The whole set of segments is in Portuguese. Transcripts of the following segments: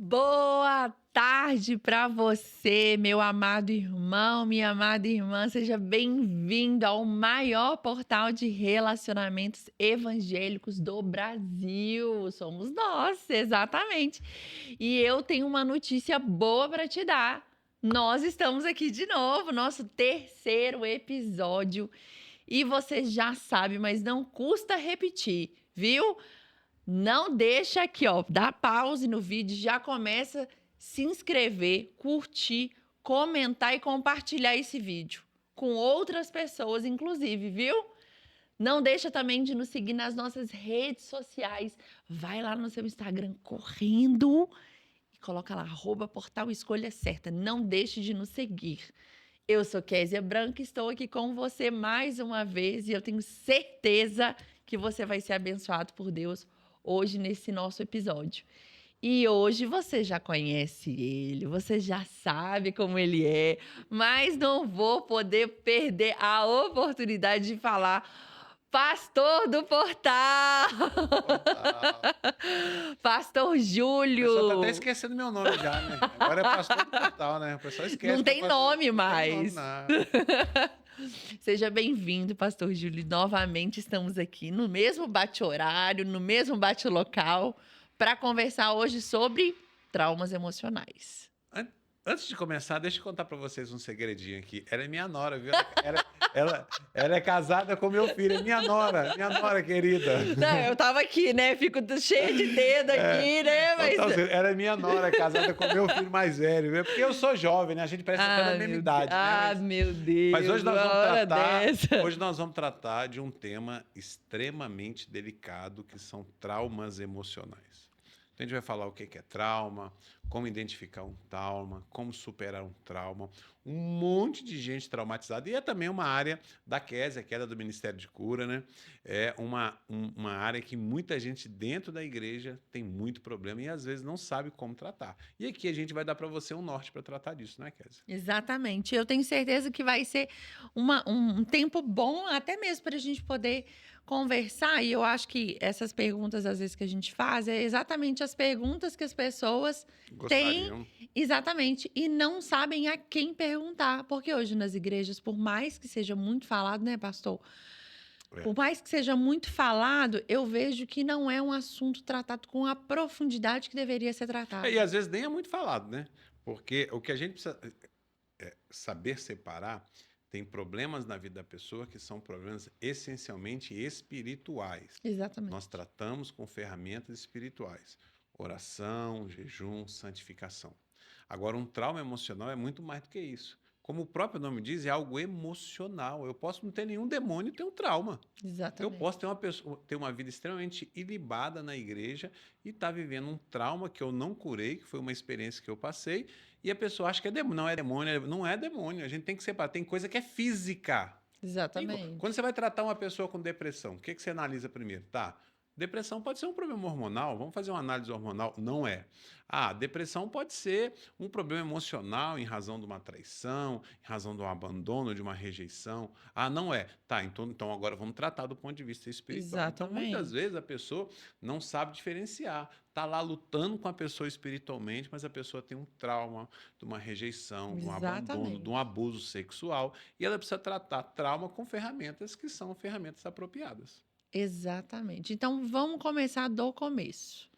Boa tarde para você, meu amado irmão, minha amada irmã. Seja bem-vindo ao maior portal de relacionamentos evangélicos do Brasil. Somos nós, exatamente. E eu tenho uma notícia boa para te dar. Nós estamos aqui de novo, nosso terceiro episódio. E você já sabe, mas não custa repetir, viu? Não deixa aqui, ó, dá pause no vídeo, já começa a se inscrever, curtir, comentar e compartilhar esse vídeo com outras pessoas, inclusive, viu? Não deixa também de nos seguir nas nossas redes sociais. Vai lá no seu Instagram correndo e coloca lá, @portal Escolha Certa. Não deixe de nos seguir. Eu sou Kézia Branco, estou aqui com você mais uma vez e eu tenho certeza que você vai ser abençoado por Deus hoje nesse nosso episódio. E hoje você já conhece ele, você já sabe como ele é, mas não vou poder perder a oportunidade de falar pastor do portal, Total. Pastor O pessoal tá até Júlio. esquecendo meu nome já, né? Agora é pastor do portal, né? O pessoal esquece. Não que é tem pastor- nome Não tem mais. nome, não. Seja bem-vindo, Pastor Júlio. Novamente estamos aqui no mesmo bate-horário, no mesmo bate-local, para conversar hoje sobre traumas emocionais. Antes de começar, deixa eu contar pra vocês um segredinho aqui. Ela é minha nora, viu? Ela é casada com meu filho, é minha nora querida. Não, eu tava aqui, né? Fico cheia de dedo aqui, né? Mas... Então, ela é minha nora, casada com meu filho mais velho, viu? Porque eu sou jovem, né? A gente parece até na mesma idade, né? Meu Deus. Mas hoje nós uma vamos hora tratar, dessa. hoje nós vamos tratar de um tema extremamente delicado, que são traumas emocionais. Então a gente vai falar o que é trauma, como identificar um trauma, como superar um trauma, um monte de gente traumatizada. E é também uma área da Kézia, que é do Ministério de Cura, né? É uma área que muita gente dentro da igreja tem muito problema e às vezes não sabe como tratar. E aqui a gente vai dar para você um norte para tratar disso, né, Kézia? Exatamente. Eu tenho certeza que vai ser um tempo bom, até mesmo para a gente poder conversar. E eu acho que essas perguntas, às vezes, que a gente faz, é exatamente as perguntas que as pessoas têm, Gostariam. exatamente, e não sabem a quem perguntar. Porque hoje nas igrejas, por mais que seja muito falado, né, pastor? É. Por mais que seja muito falado, eu vejo que não é um assunto tratado com a profundidade que deveria ser tratado. E às vezes nem é muito falado, né? Porque o que a gente precisa saber separar, tem problemas na vida da pessoa que são problemas essencialmente espirituais. Exatamente. Nós tratamos com ferramentas espirituais. Oração, jejum, santificação. Agora, um trauma emocional é muito mais do que isso. Como o próprio nome diz, é algo emocional. Eu posso não ter nenhum demônio e ter um trauma. Eu Exatamente. posso ter uma vida extremamente ilibada na igreja e estar vivendo um trauma que eu não curei, que foi uma experiência que eu passei, e a pessoa acha que é demônio. Não é demônio, não é demônio. A gente tem que separar. Tem coisa que é física. Exatamente. Quando você vai tratar uma pessoa com depressão, o que você analisa primeiro? Tá, depressão pode ser um problema hormonal, vamos fazer uma análise hormonal. Não é. Depressão pode ser um problema emocional em razão de uma traição, em razão de um abandono, de uma rejeição. Não é. Tá, então agora vamos tratar do ponto de vista espiritual. Então, Exatamente. muitas vezes a pessoa não sabe diferenciar. Tá lá lutando com a pessoa espiritualmente, mas a pessoa tem um trauma de uma rejeição, de um abandono, de um abuso sexual, e ela precisa tratar trauma com ferramentas que são ferramentas apropriadas. Exatamente. Então, vamos começar do começo.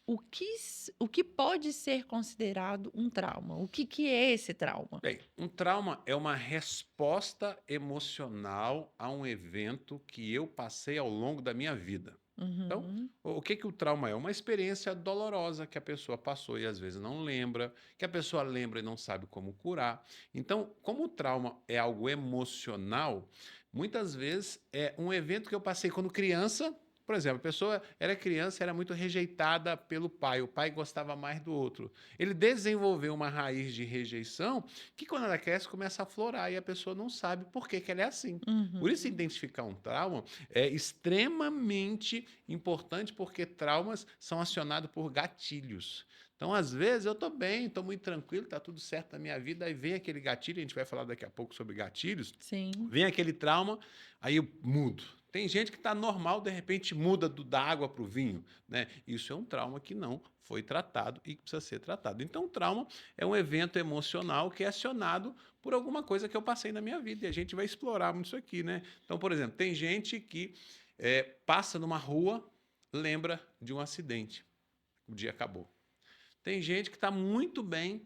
O que pode ser considerado um trauma? O que é esse trauma? Bem, um trauma é uma resposta emocional a um evento que eu passei ao longo da minha vida. Então, Uhum. o que o trauma é? Uma experiência dolorosa que a pessoa passou e às vezes não lembra, que a pessoa lembra e não sabe como curar. Então, como o trauma é algo emocional, muitas vezes é um evento que eu passei quando criança. Por exemplo, a pessoa era criança, era muito rejeitada pelo pai, o pai gostava mais do outro. Ele desenvolveu uma raiz de rejeição que, quando ela cresce, começa a florar e a pessoa não sabe por que ela é assim. Por isso, identificar um trauma é extremamente importante, porque traumas são acionados por gatilhos. Então, às vezes, eu estou bem, estou muito tranquilo, está tudo certo na minha vida, aí vem aquele gatilho, a gente vai falar daqui a pouco sobre gatilhos, Sim. vem aquele trauma, aí eu mudo. Tem gente que está normal, de repente muda da água para o vinho, né? Isso é um trauma que não foi tratado e que precisa ser tratado. Então, o trauma é um evento emocional que é acionado por alguma coisa que eu passei na minha vida. E a gente vai explorar muito isso aqui, né? Então, por exemplo, tem gente que passa numa rua, lembra de um acidente. O dia acabou. Tem gente que está muito bem,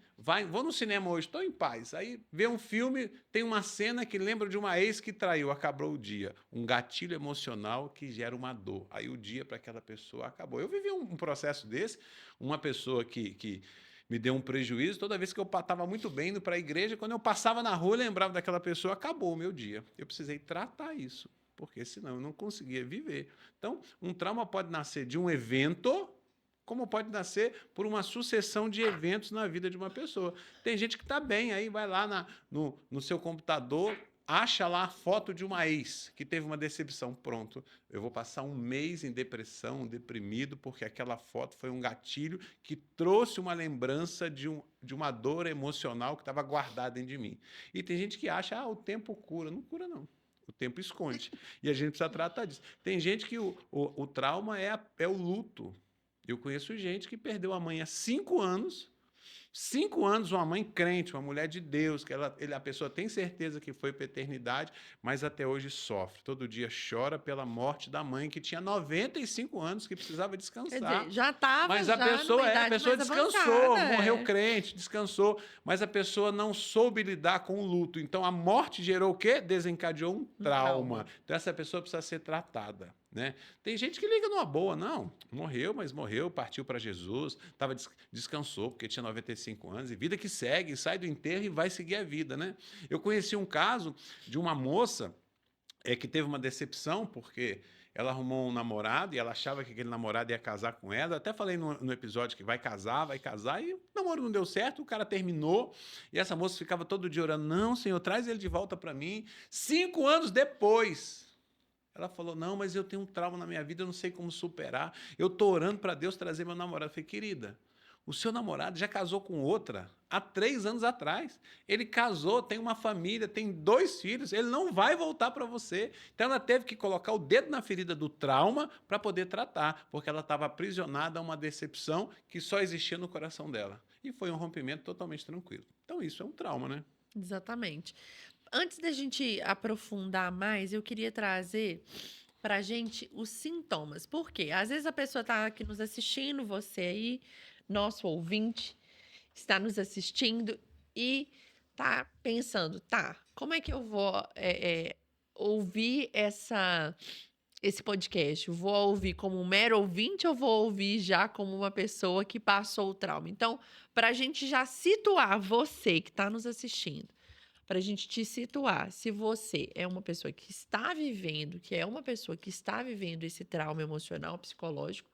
vou no cinema hoje, estou em paz. Aí vê um filme, tem uma cena que lembra de uma ex que traiu, acabou o dia. Um gatilho emocional que gera uma dor. Aí o dia para aquela pessoa acabou. Eu vivi um processo desse, uma pessoa que me deu um prejuízo, toda vez que eu estava muito bem indo para a igreja, quando eu passava na rua, eu lembrava daquela pessoa, acabou o meu dia. Eu precisei tratar isso, porque senão eu não conseguia viver. Então, um trauma pode nascer de um evento, como pode nascer por uma sucessão de eventos na vida de uma pessoa. Tem gente que está bem, aí vai lá no seu computador, acha lá a foto de uma ex que teve uma decepção. Pronto, eu vou passar um mês em depressão, deprimido, porque aquela foto foi um gatilho que trouxe uma lembrança de uma dor emocional que estava guardada dentro de mim. E tem gente que acha, o tempo cura. Não cura, não. O tempo esconde. E a gente precisa tratar disso. Tem gente que o trauma é o luto. Eu conheço gente que perdeu a mãe há 5 anos. 5 anos, uma mãe crente, uma mulher de Deus, que a pessoa tem certeza que foi para a eternidade, mas até hoje sofre. Todo dia chora pela morte da mãe, que tinha 95 anos, que precisava Quer descansar. dizer, já estava Mas numa a idade pessoa mais descansou, avançada, morreu crente, descansou, mas a pessoa não soube lidar com o luto. Então a morte gerou o quê? Desencadeou um um trauma. trauma. Então essa pessoa precisa ser tratada, né? Tem gente que liga numa boa, não, morreu, mas morreu, partiu para Jesus, descansou porque tinha 95 anos, e vida que segue, sai do enterro e vai seguir a vida, né? Eu conheci um caso de uma moça que teve uma decepção, porque ela arrumou um namorado e ela achava que aquele namorado ia casar com ela. Eu até falei no episódio que vai casar, e o namoro não deu certo, o cara terminou, e essa moça ficava todo dia orando, não, Senhor, traz ele de volta para mim. 5 anos depois, ela falou, não, mas eu tenho um trauma na minha vida, eu não sei como superar, eu estou orando para Deus trazer meu namorado. Eu falei, querida, o seu namorado já casou com outra há 3 anos atrás. Ele casou, tem uma família, tem 2 filhos, ele não vai voltar para você. Então ela teve que colocar o dedo na ferida do trauma para poder tratar, porque ela estava aprisionada a uma decepção que só existia no coração dela. E foi um rompimento totalmente tranquilo. Então isso é um trauma, né? Exatamente. Antes da gente aprofundar mais, eu queria trazer pra gente os sintomas. Por quê? Às vezes a pessoa tá aqui nos assistindo, você aí, nosso ouvinte, está nos assistindo e tá pensando, tá, como é que eu vou ouvir esse podcast? Eu vou ouvir como um mero ouvinte ou vou ouvir já como uma pessoa que passou o trauma? Então, para a gente já situar você que está nos assistindo, para a gente te situar, se você é uma pessoa que está vivendo, que é uma pessoa que está vivendo esse trauma emocional, psicológico,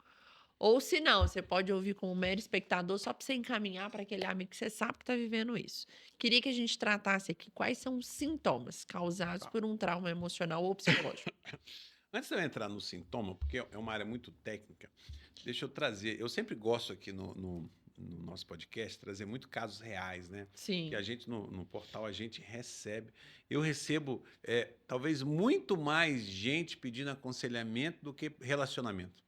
ou se não, você pode ouvir como mero espectador só para você encaminhar para aquele amigo que você sabe que está vivendo isso. Queria que a gente tratasse aqui quais são os sintomas causados Tá. por um trauma emocional ou psicológico. Antes de eu entrar no sintoma, porque é uma área muito técnica, deixa eu trazer. Eu sempre gosto aqui no nosso podcast trazer muito casos reais, né? Que Sim. a gente no portal a gente recebe. Eu recebo talvez muito mais gente pedindo aconselhamento do que relacionamento.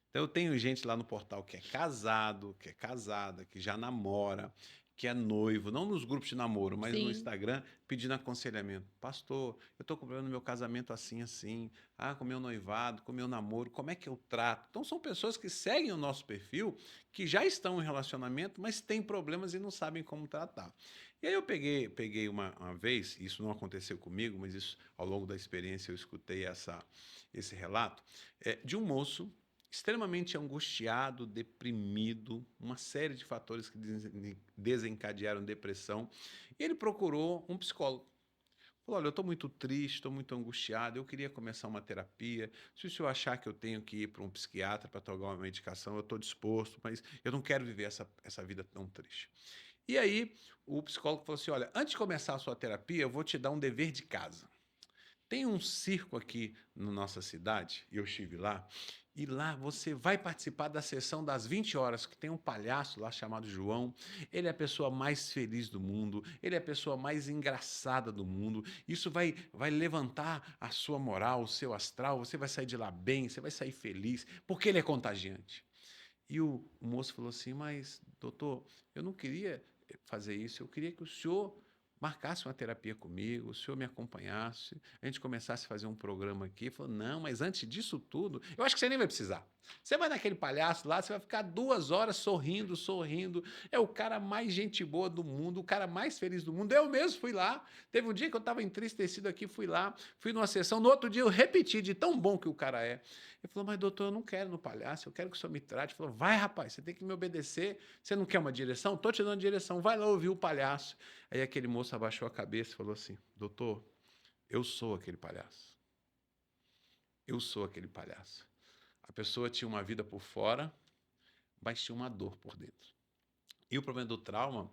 Então eu tenho gente lá no portal que é casado, que é casada, que já namora, que é noivo, não nos grupos de namoro, mas no Sim. Instagram, pedindo aconselhamento. Pastor, eu estou com problema no meu casamento assim, assim. Com meu noivado, com meu namoro, como é que eu trato? Então são pessoas que seguem o nosso perfil, que já estão em relacionamento, mas têm problemas e não sabem como tratar. E aí eu peguei uma vez, isso não aconteceu comigo, mas isso ao longo da experiência eu escutei esse relato, de um moço extremamente angustiado, deprimido, uma série de fatores que desencadearam depressão. E ele procurou um psicólogo. Falou, olha, eu estou muito triste, estou muito angustiado, eu queria começar uma terapia. Se o senhor achar que eu tenho que ir para um psiquiatra para tomar uma medicação, eu estou disposto, mas eu não quero viver essa vida tão triste. E aí o psicólogo falou assim, olha, antes de começar a sua terapia, eu vou te dar um dever de casa. Tem um circo aqui na nossa cidade, e eu estive lá, E lá você vai participar da sessão das 20 horas, que tem um palhaço lá chamado João. Ele é a pessoa mais feliz do mundo, ele é a pessoa mais engraçada do mundo. Isso vai levantar a sua moral, o seu astral, você vai sair de lá bem, você vai sair feliz, porque ele é contagiante. E o moço falou assim: mas, doutor, eu não queria fazer isso, eu queria que o senhor marcasse uma terapia comigo, o senhor me acompanhasse, a gente começasse a fazer um programa aqui. Ele falou: não, mas antes disso tudo, eu acho que você nem vai precisar. Você vai naquele palhaço lá, você vai ficar 2 horas sorrindo, sorrindo. É o cara mais gente boa do mundo, o cara mais feliz do mundo. Eu mesmo fui lá. Teve um dia que eu estava entristecido aqui, fui lá, fui numa sessão. No outro dia eu repeti de tão bom que o cara é. Ele falou: mas doutor, eu não quero no palhaço, eu quero que o senhor me trate. Ele falou: vai, rapaz, você tem que me obedecer. Você não quer uma direção? Estou te dando direção, vai lá ouvir o palhaço. Aí aquele moço abaixou a cabeça e falou assim: doutor, eu sou aquele palhaço. Eu sou aquele palhaço. A pessoa tinha uma vida por fora, mas tinha uma dor por dentro. E o problema do trauma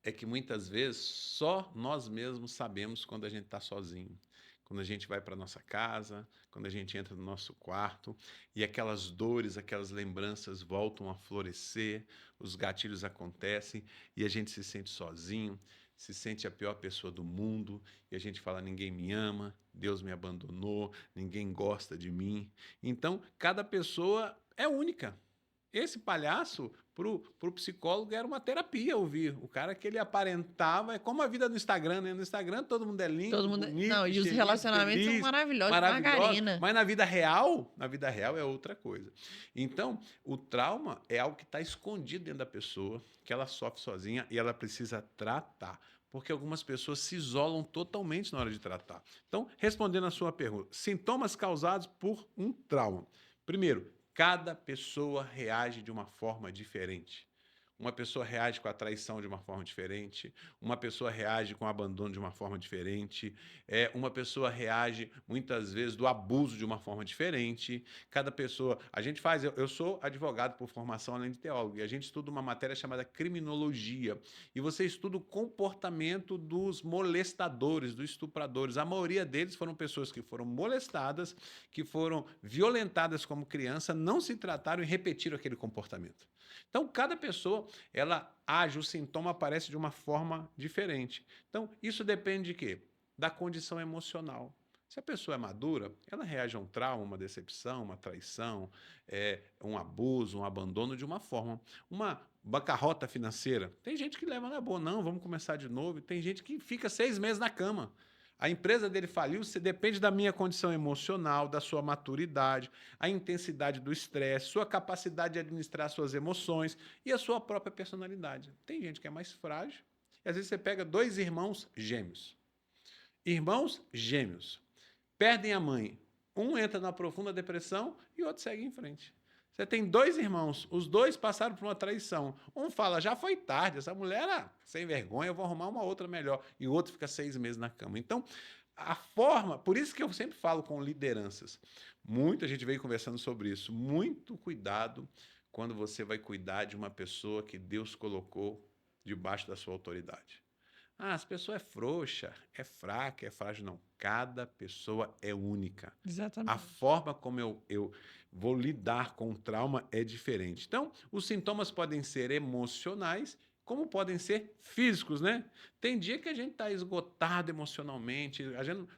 é que muitas vezes só nós mesmos sabemos quando a gente está sozinho. Quando a gente vai para nossa casa, quando a gente entra no nosso quarto e aquelas dores, aquelas lembranças voltam a florescer, os gatilhos acontecem e a gente se sente sozinho, se sente a pior pessoa do mundo e a gente fala: ninguém me ama, Deus me abandonou, ninguém gosta de mim. Então, cada pessoa é única. Esse palhaço, pro psicólogo, era uma terapia ouvir. O cara que ele aparentava, é como a vida no Instagram, né? No Instagram todo mundo é Todo lindo, mundo. Não, bonito, e os cheirinho, relacionamentos são feliz, maravilhosos, maravilhoso. margarina. Mas na vida real é outra coisa. Então, o trauma é algo que está escondido dentro da pessoa, que ela sofre sozinha e ela precisa tratar. Porque algumas pessoas se isolam totalmente na hora de tratar. Então, respondendo a sua pergunta, sintomas causados por um trauma. Primeiro, cada pessoa reage de uma forma diferente. Uma pessoa reage com a traição de uma forma diferente, uma pessoa reage com o abandono de uma forma diferente, uma pessoa reage muitas vezes do abuso de uma forma diferente. Cada pessoa. A gente faz. Eu sou advogado por formação além de teólogo, e a gente estuda uma matéria chamada criminologia. E você estuda o comportamento dos molestadores, dos estupradores. A maioria deles foram pessoas que foram molestadas, que foram violentadas como criança, não se trataram e repetiram aquele comportamento. Então, cada pessoa, ela age, o sintoma aparece de uma forma diferente. Então, isso depende de quê? Da condição emocional. Se a pessoa é madura, ela reage a um trauma, uma decepção, uma traição, um abuso, um abandono de uma forma. Uma bancarrota financeira. Tem gente que leva na boa, não, vamos começar de novo. Tem gente que fica 6 meses na cama. A empresa dele faliu, você depende da minha condição emocional, da sua maturidade, a intensidade do estresse, sua capacidade de administrar suas emoções e a sua própria personalidade. Tem gente que é mais frágil, e às vezes você pega 2 irmãos gêmeos. Irmãos gêmeos. Perdem a mãe. Um entra na profunda depressão e o outro segue em frente. Você tem 2 irmãos, os 2 passaram por uma traição. Um fala: já foi tarde, essa mulher era sem vergonha, eu vou arrumar uma outra melhor. E o outro fica 6 meses na cama. Então, a forma, por isso que eu sempre falo com lideranças. Muita gente veio conversando sobre isso. Muito cuidado quando você vai cuidar de uma pessoa que Deus colocou debaixo da sua autoridade. Ah, essa pessoa é frouxa, é fraca, é frágil. Não, cada pessoa é única. A Exatamente. forma como eu vou lidar com o trauma é diferente. Então, os sintomas podem ser emocionais, como podem ser físicos, né? Tem dia que a gente está esgotado emocionalmente.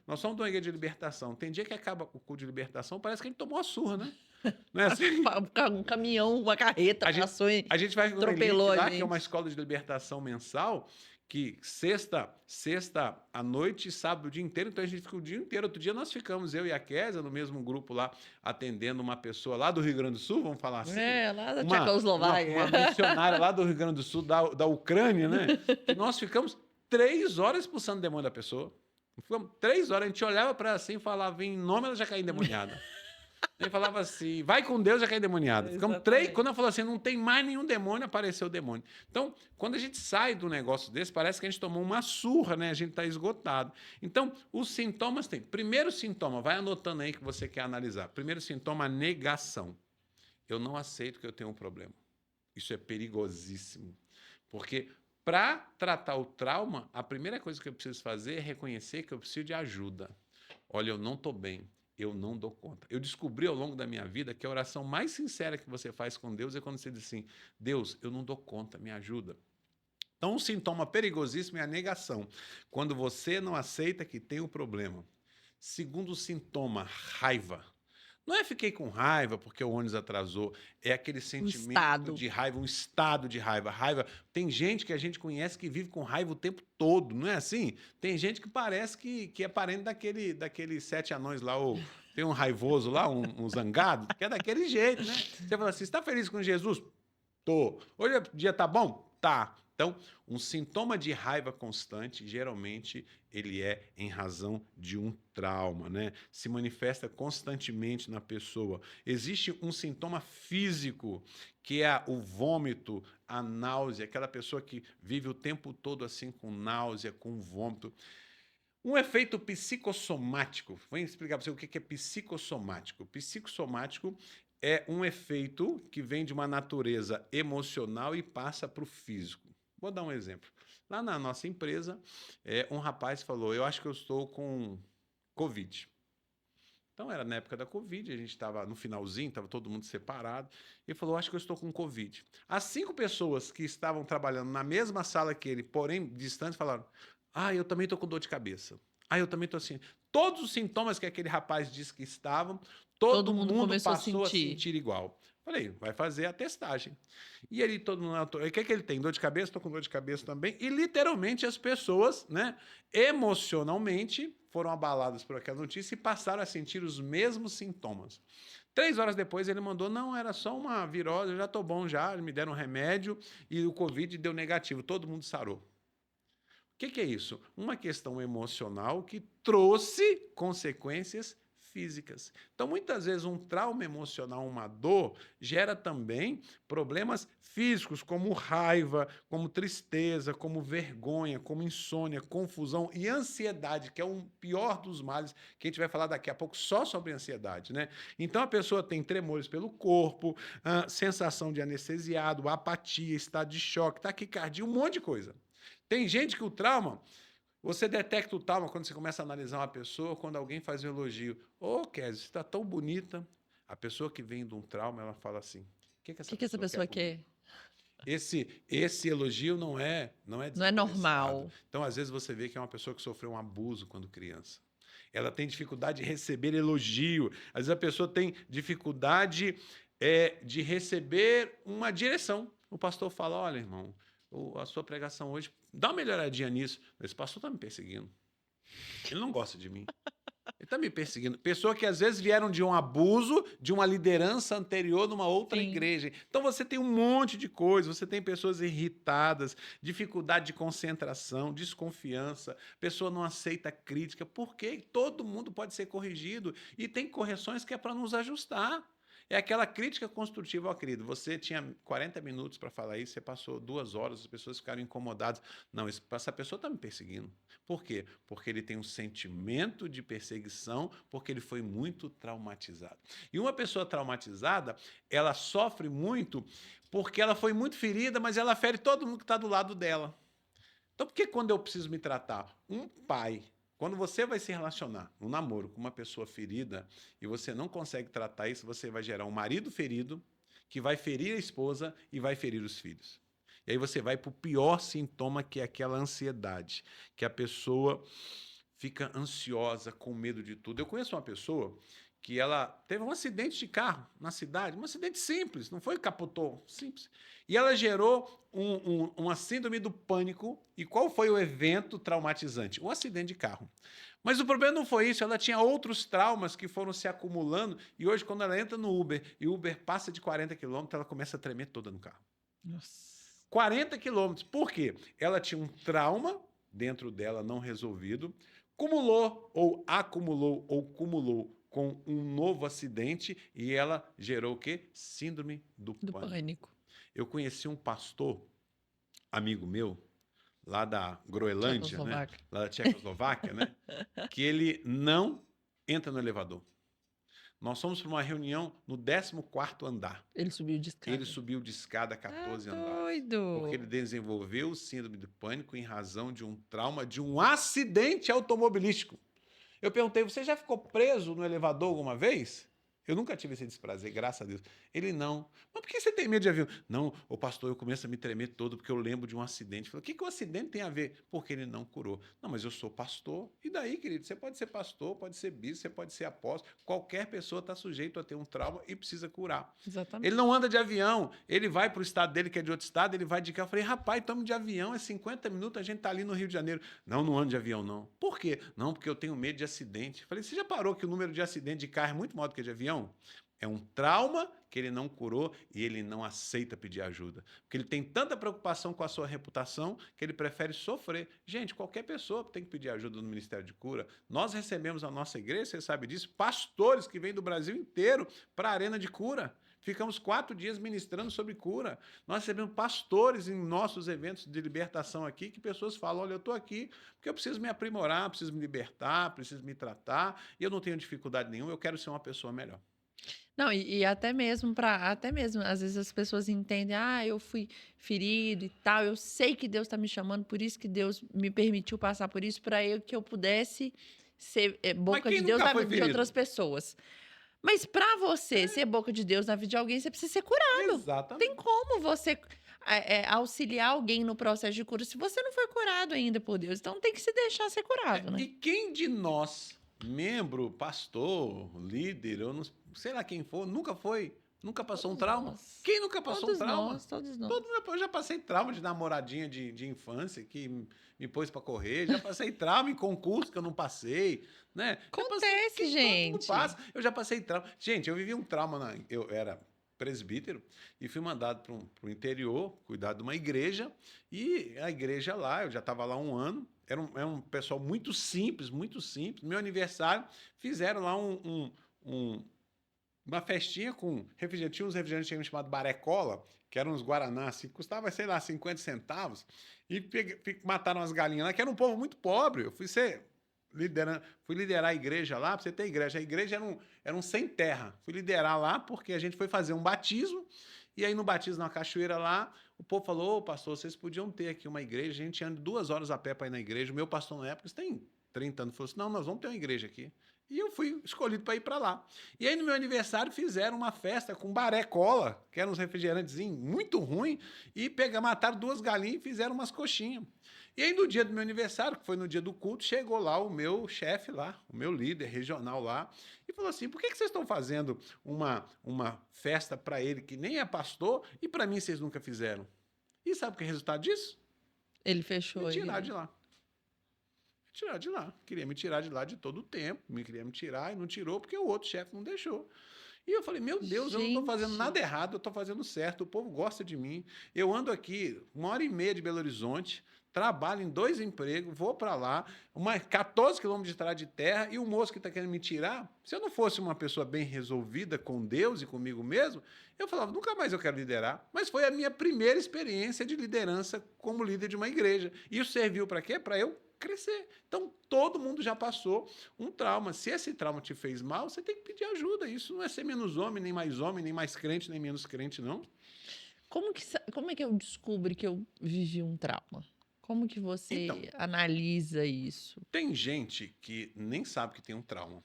Nós somos de uma igreja de libertação. Tem dia que acaba o culto de libertação, parece que a gente tomou uma surra, né? Não é assim? Um caminhão, uma carreta A gente, passou e a gente vai com uma elite atropelou a lá, que é uma gente. escola de libertação mensal, que sexta à noite e sábado o dia inteiro, então a gente fica o dia inteiro. Outro dia nós ficamos, eu e a Kézia, no mesmo grupo lá, atendendo uma pessoa lá do Rio Grande do Sul, vamos falar assim, Lá da uma Tchecoslováquia. missionária lá do Rio Grande do Sul, da Ucrânia, né? Que nós ficamos 3 horas expulsando o demônio da pessoa. Ficamos 3 horas, a gente olhava para ela assim e falava em nome, ela já caía endemoniada. Ele falava assim: vai com Deus, já cai endemoniado. Ficamos 3. Quando eu falou assim: não tem mais nenhum demônio, apareceu o demônio. Então, quando a gente sai do negócio desse, parece que a gente tomou uma surra, né? A gente está esgotado. Então, os sintomas tem. Primeiro sintoma, vai anotando aí que você quer analisar. Primeiro sintoma, negação. Eu não aceito que eu tenho um problema. Isso é perigosíssimo. Porque para tratar o trauma, a primeira coisa que eu preciso fazer é reconhecer que eu preciso de ajuda. Olha, eu não estou bem. eu não dou conta. Eu descobri ao longo da minha vida que a oração mais sincera que você faz com Deus é quando você diz assim: Deus, eu não dou conta, me ajuda. Então, um sintoma perigosíssimo é a negação, quando você não aceita que tem um problema. Segundo sintoma, raiva. Não é fiquei com raiva porque o ônibus atrasou, é aquele O sentimento estado. de raiva, um estado de raiva. Raiva. Tem gente que a gente conhece que vive com raiva o tempo todo, não é assim? Tem gente que parece que é parente daqueles sete anões lá, ou tem um raivoso lá, um zangado, que é daquele jeito, né? Você fala assim: você está feliz com Jesus? Tô. Hoje o dia tá bom? Tá. Então, um sintoma de raiva constante, geralmente, ele é em razão de um trauma, né? Se manifesta constantemente na pessoa. Existe um sintoma físico, que é o vômito, a náusea, aquela pessoa que vive o tempo todo assim com náusea, com vômito. Um efeito psicossomático. Vou explicar para você o que é psicossomático. Psicossomático é um efeito que vem de uma natureza emocional e passa para o físico. Vou dar um exemplo. Lá na nossa empresa, um rapaz falou: eu acho que eu estou com Covid. Então era na época da Covid, a gente estava no finalzinho, estava todo mundo separado. Ele falou: acho que eu estou com Covid. As 5 pessoas que estavam trabalhando na mesma sala que ele, porém distantes, falaram: ah, eu também estou com dor de cabeça. Ah, eu também estou assim. Todos os sintomas que aquele rapaz disse que estavam, Todo todo mundo mundo começou a passou a sentir. sentir igual. Falei: vai fazer a testagem. E ali todo mundo, o que é que ele tem? Dor de cabeça? Estou com dor de cabeça também. E literalmente as pessoas, né, emocionalmente, foram abaladas por aquela notícia e passaram a sentir os mesmos sintomas. 3 horas depois ele mandou: não, era só uma virose, eu já estou bom já, me deram um remédio e o Covid deu negativo, todo mundo sarou. O que é isso? Uma questão emocional que trouxe consequências físicas. Então, muitas vezes, um trauma emocional, uma dor, gera também problemas físicos, como raiva, como tristeza, como vergonha, como insônia, confusão e ansiedade, que é o pior dos males, que a gente vai falar daqui a pouco só sobre ansiedade, né? Então, a pessoa tem tremores pelo corpo, sensação de anestesiado, apatia, estado de choque, taquicardia, um monte de coisa. Tem gente que o trauma, você detecta o trauma quando você começa a analisar uma pessoa, quando alguém faz um elogio. Ô, Kézia, você está tão bonita. A pessoa que vem de um trauma, ela fala assim: o que O essa que essa pessoa quer pessoa comigo? quer? Esse elogio não é Não é desinteressado. normal. Então, às vezes, você vê que é uma pessoa que sofreu um abuso quando criança. Ela tem dificuldade de receber elogio. Às vezes, a pessoa tem dificuldade de receber uma direção. O pastor fala: olha, irmão, a sua pregação hoje, dá uma melhoradinha nisso. Esse pastor está me perseguindo. Ele não gosta de mim. Ele está me perseguindo. Pessoas que às vezes vieram de um abuso, de uma liderança anterior numa outra Sim. igreja. Então você tem um monte de coisas. Você tem pessoas irritadas, dificuldade de concentração, desconfiança, pessoa não aceita crítica. Por quê? Todo mundo pode ser corrigido e tem correções que é para nos ajustar. É aquela crítica construtiva, ó, querido. Você tinha 40 minutos para falar isso, você passou 2 horas, as pessoas ficaram incomodadas. Não, essa pessoa está me perseguindo. Por quê? Porque ele tem um sentimento de perseguição, porque ele foi muito traumatizado. E uma pessoa traumatizada, ela sofre muito porque ela foi muito ferida, mas ela fere todo mundo que está do lado dela. Então, por que quando eu preciso me tratar? Um pai, quando você vai se relacionar no namoro com uma pessoa ferida e você não consegue tratar isso, você vai gerar um marido ferido que vai ferir a esposa e vai ferir os filhos. E aí você vai para o pior sintoma, que é aquela ansiedade, que a pessoa fica ansiosa, com medo de tudo. Eu conheço uma pessoa que ela teve um acidente de carro na cidade, um acidente simples, não foi capotou, simples. E ela gerou uma síndrome do pânico. E qual foi o evento traumatizante? Um acidente de carro. Mas o problema não foi isso, ela tinha outros traumas que foram se acumulando, e hoje, quando ela entra no Uber, e o Uber passa de 40 quilômetros, ela começa a tremer toda no carro. Nossa. 40 quilômetros. Por quê? Ela tinha um trauma dentro dela não resolvido, cumulou ou cumulou com um novo acidente e ela gerou o quê? Síndrome do Do pânico. pânico. Eu conheci um pastor, amigo meu, lá da Groenlândia, né? Tchecoslováquia. Lá da Tchecoslováquia, né? Que ele não entra no elevador. Nós fomos para uma reunião no 14º andar. Ele subiu de escada. Ele subiu de escada 14 Tá andares. Porque ele doido. desenvolveu o síndrome do pânico em razão de um trauma de um acidente automobilístico. Eu perguntei, você já ficou preso no elevador alguma vez? Eu nunca tive esse desprazer, graças a Deus. Ele não. Mas por que você tem medo de avião? Não, o pastor, eu começo a me tremer todo porque eu lembro de um acidente. Eu falei, o que o acidente tem a ver? Porque ele não curou. Não, mas eu sou pastor. E daí, querido? Você pode ser pastor, pode ser bispo, você pode ser apóstolo. Qualquer pessoa está sujeito a ter um trauma e precisa curar. Ele Exatamente. não anda de avião, ele vai para o estado dele, que é de outro estado, ele vai de carro. Eu falei, rapaz, estamos de avião, é 50 minutos, a gente está ali no Rio de Janeiro. Não, não ando de avião, não. Por quê? Não, porque eu tenho medo de acidente. Eu falei, você já parou que o número de acidente de carro é muito maior do que de avião? É um trauma que ele não curou e ele não aceita pedir ajuda. Porque ele tem tanta preocupação com a sua reputação que ele prefere sofrer. Gente, qualquer pessoa tem que pedir ajuda no Ministério de Cura. Nós recebemos na nossa igreja, você sabe disso, pastores que vêm do Brasil inteiro para a arena de cura. Ficamos 4 dias ministrando sobre cura. Nós recebemos pastores em nossos eventos de libertação aqui, que pessoas falam, olha, eu estou aqui porque eu preciso me aprimorar, preciso me libertar, preciso me tratar, e eu não tenho dificuldade nenhuma, eu quero ser uma pessoa melhor. Não, e até mesmo, às vezes as pessoas entendem: "Ah, eu fui ferido e tal, eu sei que Deus está me chamando, por isso que Deus me permitiu passar por isso, para que eu pudesse ser, Mas boca quem de Deus nunca na foi vida de ferido? outras pessoas". Mas para você ser boca de Deus na vida de alguém, você precisa ser curado. Tem Exatamente. como você, auxiliar alguém no processo de cura se você não foi curado ainda por Deus, então tem que se deixar ser curado, E né. quem de nós, membro, pastor, líder, eu não sei lá quem for, nunca foi, nunca passou um Todos trauma? nós. Quem nunca passou um Todos trauma? nós, todos Todo nós. mundo, eu já passei trauma de namoradinha de infância que me pôs para correr, já passei trauma em concurso que eu não passei, né? Já passei, Acontece, todo mundo gente. passa. Eu já passei trauma. Gente, eu vivi um trauma eu era presbítero e fui mandado para o interior cuidar de uma igreja e a igreja lá, eu já estava lá um ano. Era um pessoal muito simples, muito simples. Meu aniversário, fizeram lá uma festinha com refrigerante. Tinha uns refrigerantes chamados Barecola, que eram uns Guaraná, assim, custava, sei lá, 50 centavos. E mataram as galinhas lá, que era um povo muito pobre. Eu fui liderar a igreja lá, para você ter igreja. A igreja era um sem terra. Fui liderar lá porque a gente foi fazer um batismo. E aí no batismo na cachoeira lá, o povo falou, ô pastor, vocês podiam ter aqui uma igreja. A gente anda 2 horas a pé para ir na igreja. O meu pastor na época, isso tem 30 anos, falou assim, não, nós vamos ter uma igreja aqui. E eu fui escolhido para ir para lá. E aí no meu aniversário fizeram uma festa com baré cola, que eram uns refrigerantes muito ruim, e mataram 2 galinhas e fizeram umas coxinhas. E aí no dia do meu aniversário, que foi no dia do culto, chegou lá o meu chefe lá, o meu líder regional lá, e falou assim: por que vocês estão fazendo uma festa para ele que nem é pastor e para mim vocês nunca fizeram? E sabe o que é o resultado disso? Ele Me fechou a tirar de igreja. lá. Tirar de lá. Queria me tirar de lá de todo o tempo. Me queria me tirar e não tirou porque o outro chefe não deixou. E eu falei, meu Deus, eu não estou fazendo Gente, nada errado, eu estou fazendo certo, o povo gosta de mim. Eu ando aqui 1 hora e meia de Belo Horizonte, trabalho em 2 empregos, vou para lá, 14 quilômetros de estrada de terra, e o moço que está querendo me tirar, se eu não fosse uma pessoa bem resolvida com Deus e comigo mesmo, eu falava, nunca mais eu quero liderar. Mas foi a minha primeira experiência de liderança como líder de uma igreja. Isso serviu para quê? Para eu crescer. Então, todo mundo já passou um trauma. Se esse trauma te fez mal, você tem que pedir ajuda. Isso não é ser menos homem, nem mais crente, nem menos crente, não. como é que eu descubro que eu vivi um trauma? Como que Então, você analisa isso? tem gente que nem sabe que tem um trauma.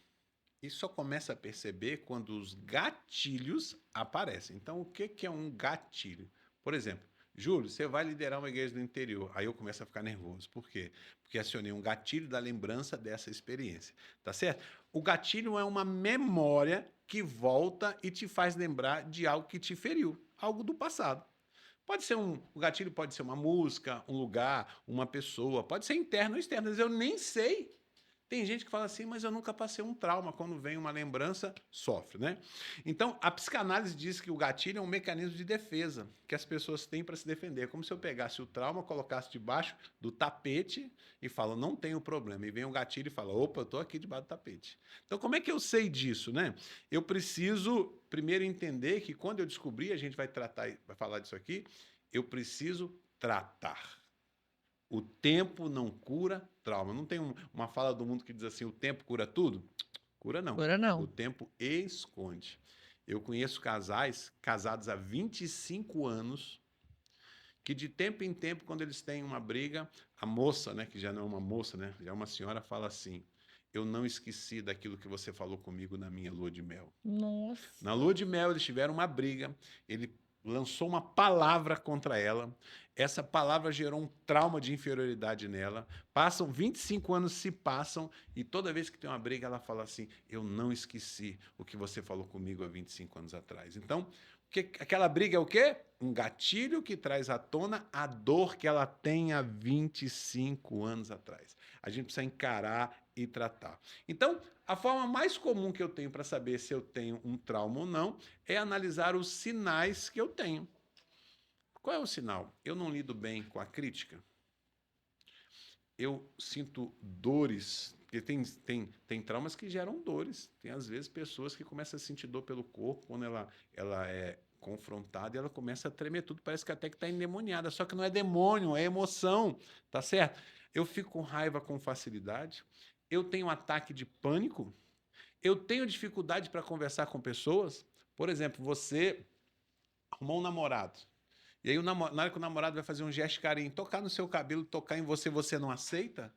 E só começa a perceber quando os gatilhos aparecem. Então, o que é um gatilho? Por exemplo, Júlio, você vai liderar uma igreja do interior. Aí eu começo a ficar nervoso. Por quê? Porque acionei um gatilho da lembrança dessa experiência. Tá certo? O gatilho é uma memória que volta e te faz lembrar de algo que te feriu, algo do passado. O gatilho pode ser uma música, um lugar, uma pessoa, pode ser interno ou externo, mas eu nem sei. Tem gente que fala assim, mas eu nunca passei um trauma. Quando vem uma lembrança, sofre, né? Então, a psicanálise diz que o gatilho é um mecanismo de defesa que as pessoas têm para se defender. Como se eu pegasse o trauma, colocasse debaixo do tapete e falo, não tenho problema. E vem o gatilho e fala, opa, eu estou aqui debaixo do tapete. Então, como é que eu sei disso, né? Eu preciso primeiro entender que quando eu descobrir, a gente vai falar disso aqui, eu preciso tratar. O tempo não cura trauma. Não tem uma fala do mundo que diz assim: o tempo cura tudo? Cura não. Agora O não. tempo esconde. Eu conheço casais casados há 25 anos que de tempo em tempo, quando eles têm uma briga, a moça, né, que já não é uma moça, né, já é uma senhora, fala assim: eu não esqueci daquilo que você falou comigo na minha lua de mel. Na Nossa. lua de mel, eles tiveram uma briga, ele lançou uma palavra contra ela, essa palavra gerou um trauma de inferioridade nela, passam 25 anos, se passam, e toda vez que tem uma briga, ela fala assim, eu não esqueci o que você falou comigo há 25 anos atrás. Então, aquela briga é o quê? Um gatilho que traz à tona a dor que ela tem há 25 anos atrás. A gente precisa encarar e tratar. Então, a forma mais comum que eu tenho para saber se eu tenho um trauma ou não é analisar os sinais que eu tenho. Qual é o sinal? Eu não lido bem com a crítica. Eu sinto dores, porque tem traumas que geram dores. Tem, às vezes, pessoas que começam a sentir dor pelo corpo quando ela é confrontada e ela começa a tremer tudo, parece que até que está endemoniada, só que não é demônio, é emoção, tá certo? Eu fico com raiva com facilidade, eu tenho ataque de pânico, eu tenho dificuldade para conversar com pessoas. Por exemplo, você arrumou um namorado, e aí, na hora que o namorado vai fazer um gesto de carinho, tocar no seu cabelo, tocar em você, você não aceita?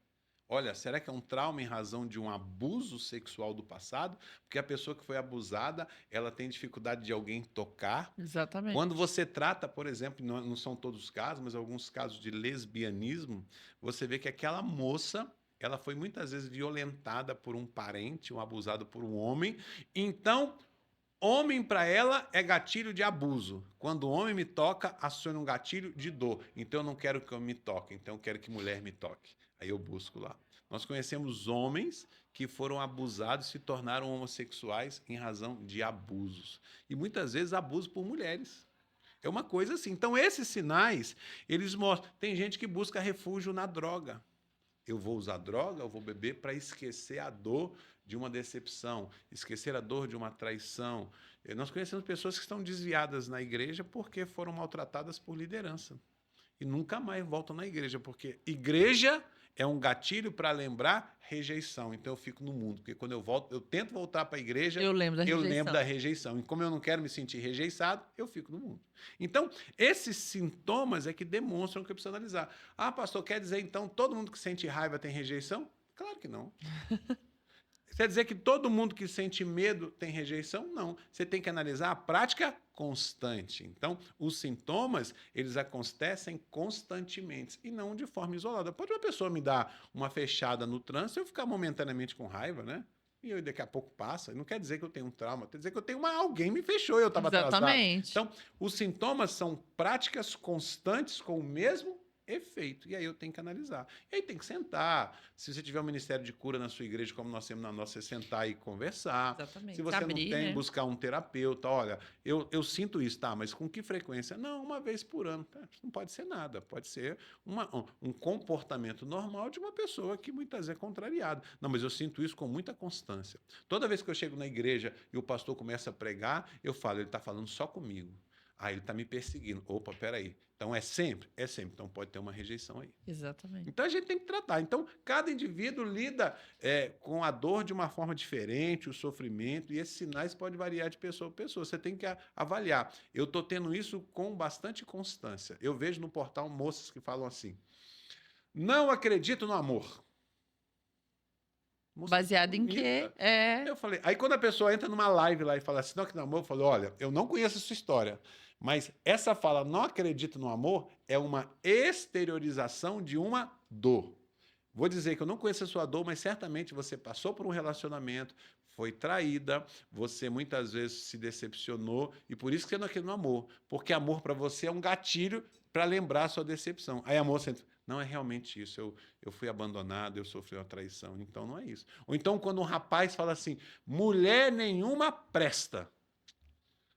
Olha, será que é um trauma em razão de um abuso sexual do passado? Porque a pessoa que foi abusada, ela tem dificuldade de alguém tocar. Exatamente. Quando você trata, por exemplo, não são todos os casos, mas alguns casos de lesbianismo, você vê que aquela moça, ela foi muitas vezes violentada por um parente, ou abusada por um homem. Então, homem para ela é gatilho de abuso. Quando o homem me toca, aciona um gatilho de dor. Então eu não quero que eu me toque, então eu quero que mulher me toque. Aí eu busco lá. Nós conhecemos homens que foram abusados e se tornaram homossexuais em razão de abusos. E muitas vezes abuso por mulheres. É uma coisa assim. Então esses sinais, eles mostram. Tem gente que busca refúgio na droga. Eu vou usar droga, eu vou beber para esquecer a dor de uma decepção, esquecer a dor de uma traição. Nós conhecemos pessoas que estão desviadas na igreja porque foram maltratadas por liderança. E nunca mais voltam na igreja, porque igreja é um gatilho para lembrar rejeição. Então eu fico no mundo, porque quando eu volto, eu tento voltar para a igreja, Eu lembro da eu lembro rejeição. da rejeição. E como eu não quero me sentir rejeitado, eu fico no mundo. Então, esses sintomas é que demonstram que eu preciso analisar. Ah, pastor, quer dizer então todo mundo que sente raiva tem rejeição? Claro que não. Quer dizer que todo mundo que sente medo tem rejeição? Não. Você tem que analisar a prática constante. Então, os sintomas, eles acontecem constantemente e não de forma isolada. Pode uma pessoa me dar uma fechada no trânsito e eu ficar momentaneamente com raiva, né? E eu, daqui a pouco passa. Não quer dizer que eu tenho um trauma, quer dizer que eu tenho alguém me fechou e eu estava atrasado. Exatamente. Então, os sintomas são práticas constantes com o mesmo efeito. E aí eu tenho que analisar. E aí tem que sentar. Se você tiver um ministério de cura na sua igreja, como nós temos na nossa, você sentar e conversar. Exatamente. Se você Abrir, não tem, né? buscar um terapeuta. Olha, eu sinto isso, tá? Mas com que frequência? Não, uma vez por ano. Não pode ser nada. Pode ser um comportamento normal de uma pessoa que muitas vezes é contrariada. Não, mas eu sinto isso com muita constância. Toda vez que eu chego na igreja e o pastor começa a pregar, eu falo, ele está falando só comigo. Ah, ele está me perseguindo. Opa, peraí. Então é sempre? É sempre. Então pode ter uma rejeição aí. Exatamente. Então a gente tem que tratar. Então cada indivíduo lida com a dor de uma forma diferente, o sofrimento, e esses sinais podem variar de pessoa para pessoa. Você tem que avaliar. Eu estou tendo isso com bastante constância. Eu vejo no portal moças que falam assim: não acredito no amor. Moça Baseado em bonita. quê? É. Eu falei, aí quando a pessoa entra numa live lá e fala assim, não acredito no amor, eu falo, olha, eu não conheço a sua história, mas essa fala, não acredito no amor, é uma exteriorização de uma dor. Vou dizer que eu não conheço a sua dor, mas certamente você passou por um relacionamento, foi traída, você muitas vezes se decepcionou, e por isso que você não acredita no amor, porque amor para você é um gatilho para lembrar a sua decepção. Aí a moça entra, não é realmente isso, eu fui abandonado, eu sofri uma traição, então não é isso. Ou então quando um rapaz fala assim, mulher nenhuma presta.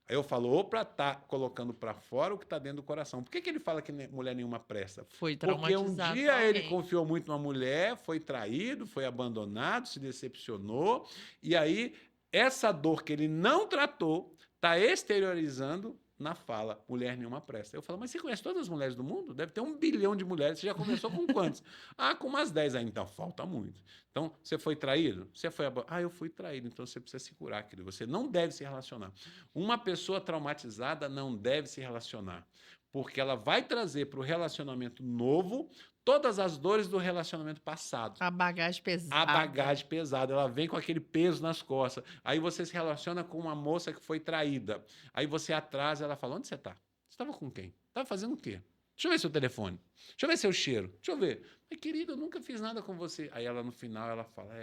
Aí eu falo, ou para estar colocando para fora o que está dentro do coração. Por que ele fala que mulher nenhuma presta? Foi Porque um traumatizado dia com ele alguém. confiou muito numa mulher, foi traído, foi abandonado, se decepcionou, e aí essa dor que ele não tratou está exteriorizando na fala, mulher nenhuma presta. Eu falo, mas você conhece todas as mulheres do mundo? Deve ter 1 bilhão de mulheres, você já conversou com quantas? Ah, com umas 10 aí, então falta muito. Então, você foi traído? Você foi eu fui traído, então você precisa se curar, querido. Você não deve se relacionar. Uma pessoa traumatizada não deve se relacionar. porque ela vai trazer para o relacionamento novo todas as dores do relacionamento passado. A bagagem A pesada. bagagem pesada, ela vem com aquele peso nas costas. Aí você se relaciona com uma moça que foi traída. Aí você atrasa, ela fala: onde você está? Você estava com quem? Estava fazendo o quê? Deixa eu ver seu telefone. Deixa eu ver seu cheiro. Deixa eu ver. Mas, querida, eu nunca fiz nada com você. Aí ela, no final, ela fala: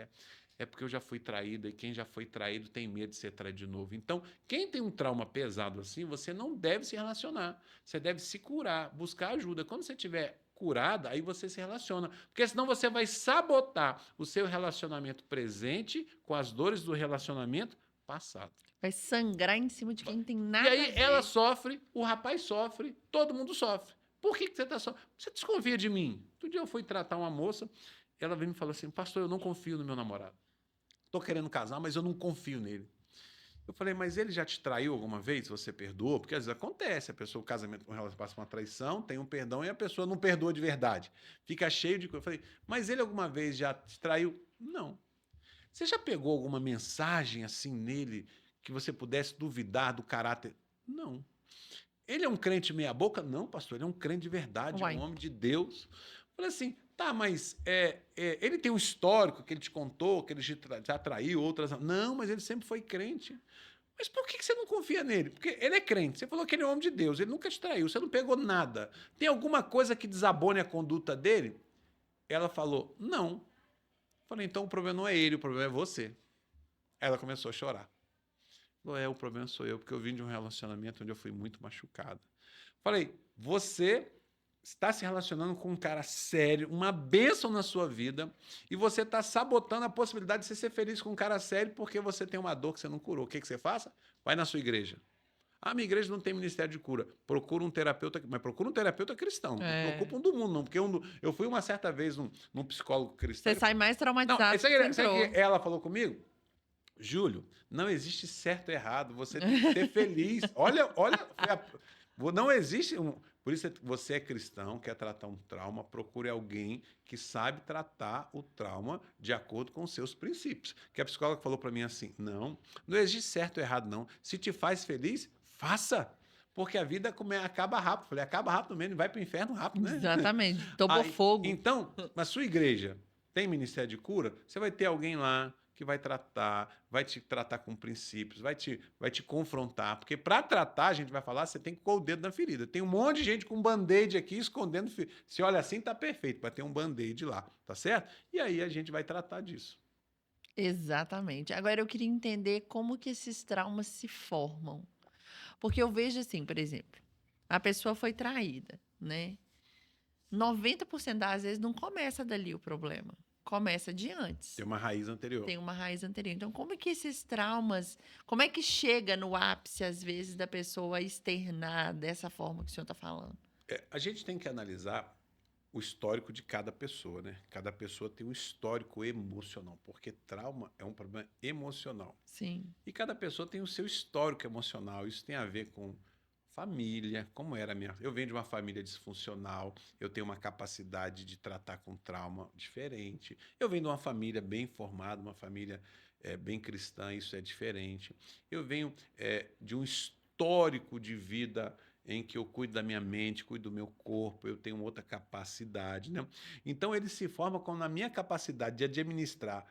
é porque eu já fui traída e quem já foi traído tem medo de ser traído de novo. Então, quem tem um trauma pesado assim, você não deve se relacionar. Você deve se curar, buscar ajuda. Quando você tiver curada, aí você se relaciona. Porque senão você vai sabotar o seu relacionamento presente com as dores do relacionamento passado. Vai sangrar em cima de quem não tem E nada a aí ver. ela sofre, o rapaz sofre, todo mundo sofre. Por que você está sofrendo? Você desconfia de mim? Outro dia eu fui tratar uma moça, ela veio me falar assim: pastor, eu não confio no meu namorado. Estou querendo casar, mas eu não confio nele. Eu falei: mas ele já te traiu alguma vez? Você perdoou? Porque às vezes acontece, a pessoa, o casamento com relação passa uma traição, tem um perdão e a pessoa não perdoa de verdade. Fica cheio de coisa. Eu falei: mas ele alguma vez já te traiu? Não. Você já pegou alguma mensagem assim nele que você pudesse duvidar do caráter? Não. Ele é um crente meia boca? Não, pastor, ele é um crente de verdade, é um Uai. homem de Deus. Eu falei assim: tá, mas ele tem um histórico que ele te contou, que ele já traiu outras. Não, mas ele sempre foi crente. Mas por que você não confia nele? Porque ele é crente. Você falou que ele é um homem de Deus, ele nunca te traiu, você não pegou nada. Tem alguma coisa que desabone a conduta dele? Ela falou: não. Eu falei: então o problema não é ele, o problema é você. Ela começou a chorar. Falou: o problema sou eu, porque eu vim de um relacionamento onde eu fui muito machucada. Falei: você está se relacionando com um cara sério, uma bênção na sua vida, e você está sabotando a possibilidade de você ser feliz com um cara sério porque você tem uma dor que você não curou. O que você faça? Vai na sua igreja. Ah, minha igreja não tem ministério de cura. Procura um terapeuta, mas procura um terapeuta cristão. Não preocupa um do mundo, não. Porque eu fui uma certa vez num psicólogo cristão. Você sai mais Não, traumatizado que você sabe entrou. que ela falou comigo? Júlio, não existe certo e errado. Você tem que ser feliz. Olha, não existe por isso você é cristão, quer tratar um trauma, procure alguém que sabe tratar o trauma de acordo com os seus princípios. Que a psicóloga falou para mim assim: não existe certo e errado, não. Se te faz feliz, faça. Porque a vida acaba rápido. Falei: acaba rápido mesmo, vai para o inferno rápido, né? Exatamente. Topou fogo. Então, na sua igreja tem ministério de cura, você vai ter alguém lá que vai te tratar com princípios, vai te confrontar. Porque para tratar, a gente vai falar, você tem que pôr o dedo na ferida. Tem um monte de gente com band-aid aqui escondendo. Se olha assim, tá perfeito, vai ter um band-aid lá, tá certo? E aí a gente vai tratar disso. Exatamente. Agora eu queria entender como que esses traumas se formam. Porque eu vejo assim, por exemplo, a pessoa foi traída, né? 90% das vezes não começa dali o problema. Começa de antes. Tem uma raiz anterior. Tem uma raiz anterior. Então, como é que esses traumas, como é que chega no ápice, às vezes, da pessoa externar dessa forma que o senhor está falando? A gente tem que analisar o histórico de cada pessoa, né? Cada pessoa tem um histórico emocional, porque trauma é um problema emocional. Sim. E cada pessoa tem o seu histórico emocional. Isso tem a ver com família, como era a minha. Eu venho de uma família disfuncional, eu tenho uma capacidade de tratar com trauma diferente. Eu venho de uma família bem formada, uma família bem cristã, isso é diferente. Eu venho de um histórico de vida em que eu cuido da minha mente, cuido do meu corpo, eu tenho outra capacidade, né? Então ele se forma com a minha capacidade de administrar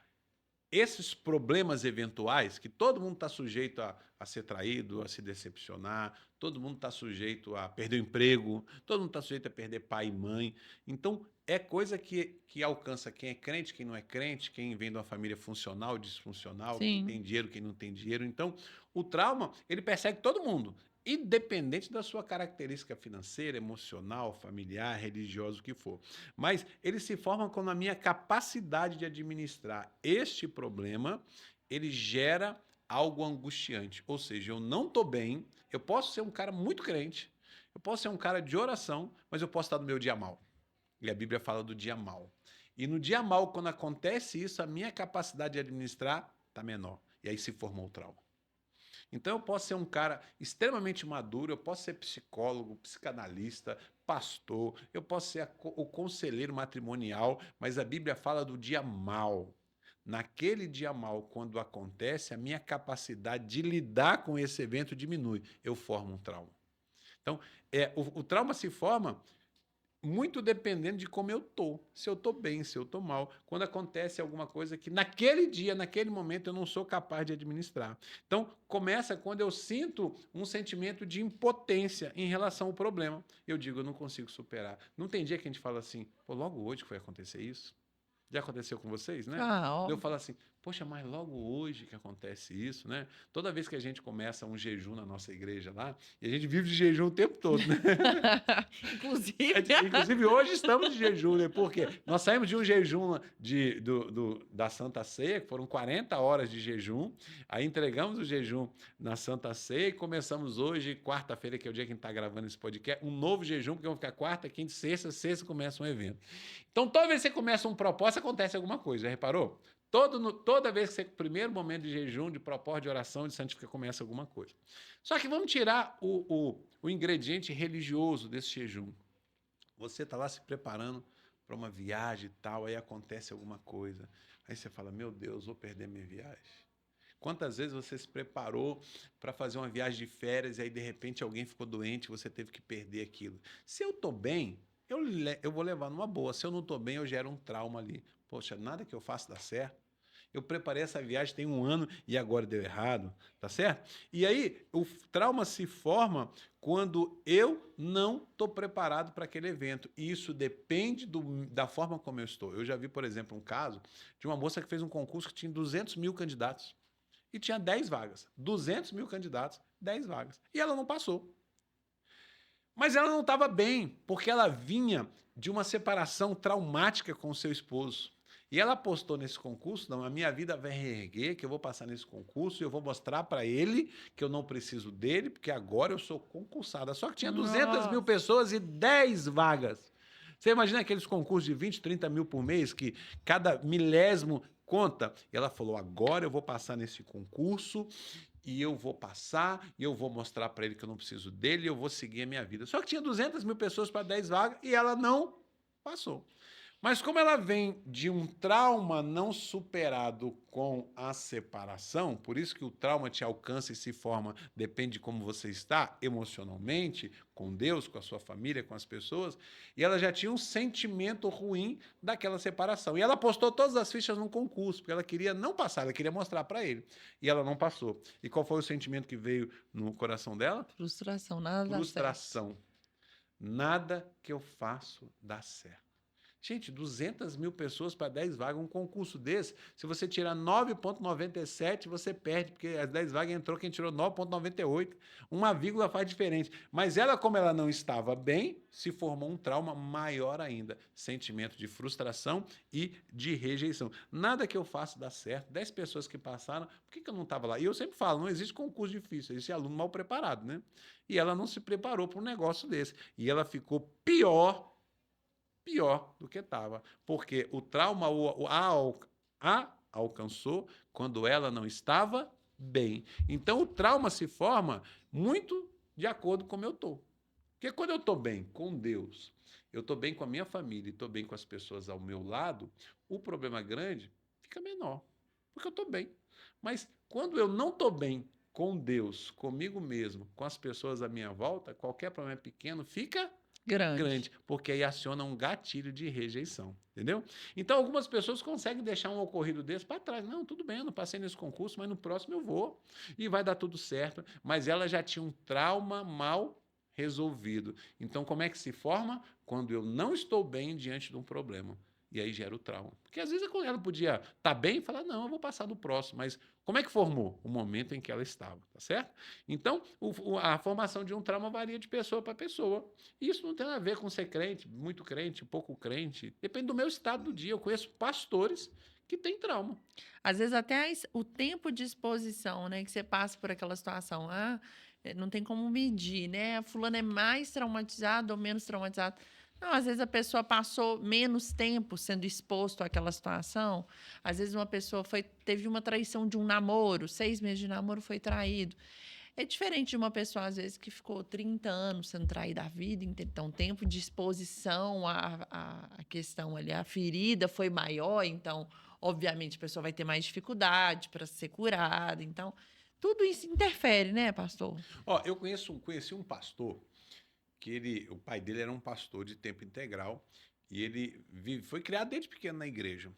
esses problemas eventuais, que todo mundo está sujeito a ser traído, a se decepcionar, todo mundo está sujeito a perder o emprego, todo mundo está sujeito a perder pai e mãe. Então, é coisa que alcança quem é crente, quem não é crente, quem vem de uma família funcional, disfuncional, quem Sim. tem dinheiro, quem não tem dinheiro. Então, o trauma, ele persegue todo mundo, independente da sua característica financeira, emocional, familiar, religiosa, o que for. Mas ele se forma quando a minha capacidade de administrar este problema, ele gera algo angustiante. Ou seja, eu não estou bem, eu posso ser um cara muito crente, eu posso ser um cara de oração, mas eu posso estar no meu dia mal. E a Bíblia fala do dia mal. E no dia mal, quando acontece isso, a minha capacidade de administrar está menor. E aí se formou o trauma. Então eu posso ser um cara extremamente maduro, eu posso ser psicólogo, psicanalista, pastor, eu posso ser o conselheiro matrimonial, mas a Bíblia fala do dia mal. Naquele dia mal, quando acontece, a minha capacidade de lidar com esse evento diminui. Eu formo um trauma. Então, o trauma se forma muito dependendo de como eu tô. Se eu tô bem, se eu tô mal. Quando acontece alguma coisa que naquele dia, naquele momento, eu não sou capaz de administrar. Então, começa quando eu sinto um sentimento de impotência em relação ao problema. Eu digo, eu não consigo superar. Não tem dia que a gente fala assim, pô, logo hoje que foi acontecer isso? Já aconteceu com vocês, né? Ah, Eu óbvio. falo assim, poxa, mas logo hoje que acontece isso, né? Toda vez que a gente começa um jejum na nossa igreja lá, e a gente vive de jejum o tempo todo, né? Inclusive. Inclusive, hoje estamos de jejum, né? Por quê? Nós saímos de um jejum da Santa Ceia, que foram 40 horas de jejum, aí entregamos o jejum na Santa Ceia e começamos hoje, quarta-feira, que é o dia que a gente está gravando esse podcast, um novo jejum, porque vamos ficar quarta, quinta, sexta começa um evento. Então, toda vez que você começa um propósito, acontece alguma coisa, já reparou? Toda vez que você, primeiro momento de jejum, de propósito, de oração, de santificação, começa alguma coisa. Só que vamos tirar o ingrediente religioso desse jejum. Você está lá se preparando para uma viagem e tal, aí acontece alguma coisa. Aí você fala, meu Deus, vou perder minha viagem. Quantas vezes você se preparou para fazer uma viagem de férias e aí de repente alguém ficou doente e você teve que perder aquilo? Se eu estou bem, eu vou levar numa boa. Se eu não estou bem, eu gero um trauma ali. Poxa, nada que eu faça dá certo. Eu preparei essa viagem tem 1 ano e agora deu errado, tá certo? E aí o trauma se forma quando eu não estou preparado para aquele evento. E isso depende da forma como eu estou. Eu já vi, por exemplo, um caso de uma moça que fez um concurso que tinha 200 mil candidatos e tinha 10 vagas. 200 mil candidatos, 10 vagas. E ela não passou. Mas ela não estava bem, porque ela vinha de uma separação traumática com o seu esposo. E ela apostou nesse concurso, não, a minha vida vai reerguer, que eu vou passar nesse concurso e eu vou mostrar para ele que eu não preciso dele, porque agora eu sou concursada. Só que tinha 200 mil Nossa. pessoas e 10 vagas. Você imagina aqueles concursos de 20, 30 mil por mês, que cada milésimo conta? E ela falou, agora eu vou passar nesse concurso e eu vou passar, e eu vou mostrar para ele que eu não preciso dele, e eu vou seguir a minha vida. Só que tinha 200 mil pessoas para 10 vagas e ela não passou. Mas como ela vem de um trauma não superado com a separação, por isso que o trauma te alcança e se forma, depende de como você está emocionalmente, com Deus, com a sua família, com as pessoas, e ela já tinha um sentimento ruim daquela separação. E ela postou todas as fichas num concurso, porque ela queria não passar, ela queria mostrar para ele. E ela não passou. E qual foi o sentimento que veio no coração dela? Frustração, nada dá certo. Frustração. Nada que eu faço dá certo. Gente, 200 mil pessoas para 10 vagas, um concurso desse, se você tirar 9,97, você perde, porque as 10 vagas entrou quem tirou 9,98. Uma vírgula faz diferença. Mas ela, como ela não estava bem, se formou um trauma maior ainda. Sentimento de frustração e de rejeição. Nada que eu faça dá certo. 10 pessoas que passaram, por que eu não estava lá? E eu sempre falo, não existe concurso difícil, existe aluno mal preparado, né? E ela não se preparou para um negócio desse. E ela ficou pior do que estava, porque o trauma a alcançou quando ela não estava bem. Então, o trauma se forma muito de acordo com como eu estou. Porque quando eu estou bem com Deus, eu estou bem com a minha família e estou bem com as pessoas ao meu lado, o problema grande fica menor, porque eu estou bem. Mas quando eu não estou bem com Deus, comigo mesmo, com as pessoas à minha volta, qualquer problema pequeno fica Grande. grande, porque aí aciona um gatilho de rejeição, entendeu? Então, algumas pessoas conseguem deixar um ocorrido desse para trás. Não, tudo bem, eu não passei nesse concurso, mas no próximo eu vou e vai dar tudo certo. Mas ela já tinha um trauma mal resolvido. Então, como é que se forma? Quando eu não estou bem diante de um problema. E aí gera o trauma. Porque às vezes ela podia estar bem e falar, não, eu vou passar no próximo. Mas como é que formou? O momento em que ela estava, tá certo? Então, a formação de um trauma varia de pessoa para pessoa. Isso não tem a ver com ser crente, muito crente, pouco crente. Depende do meu estado do dia. Eu conheço pastores que têm trauma. Às vezes até o tempo de exposição, né, que você passa por aquela situação. Não tem como medir, né? Fulano é mais traumatizado ou menos traumatizado. Não, às vezes a pessoa passou menos tempo sendo exposto àquela situação. Às vezes uma pessoa teve uma traição de um namoro, 6 meses de namoro foi traído. É diferente de uma pessoa, às vezes, que ficou 30 anos sendo traída a vida inteira. Então, o tempo de exposição à questão ali, a ferida foi maior, então, obviamente, a pessoa vai ter mais dificuldade para ser curada. Então, tudo isso interfere, né, pastor? Ó, eu conheci um pastor o pai dele era um pastor de tempo integral e ele foi criado desde pequeno na igreja.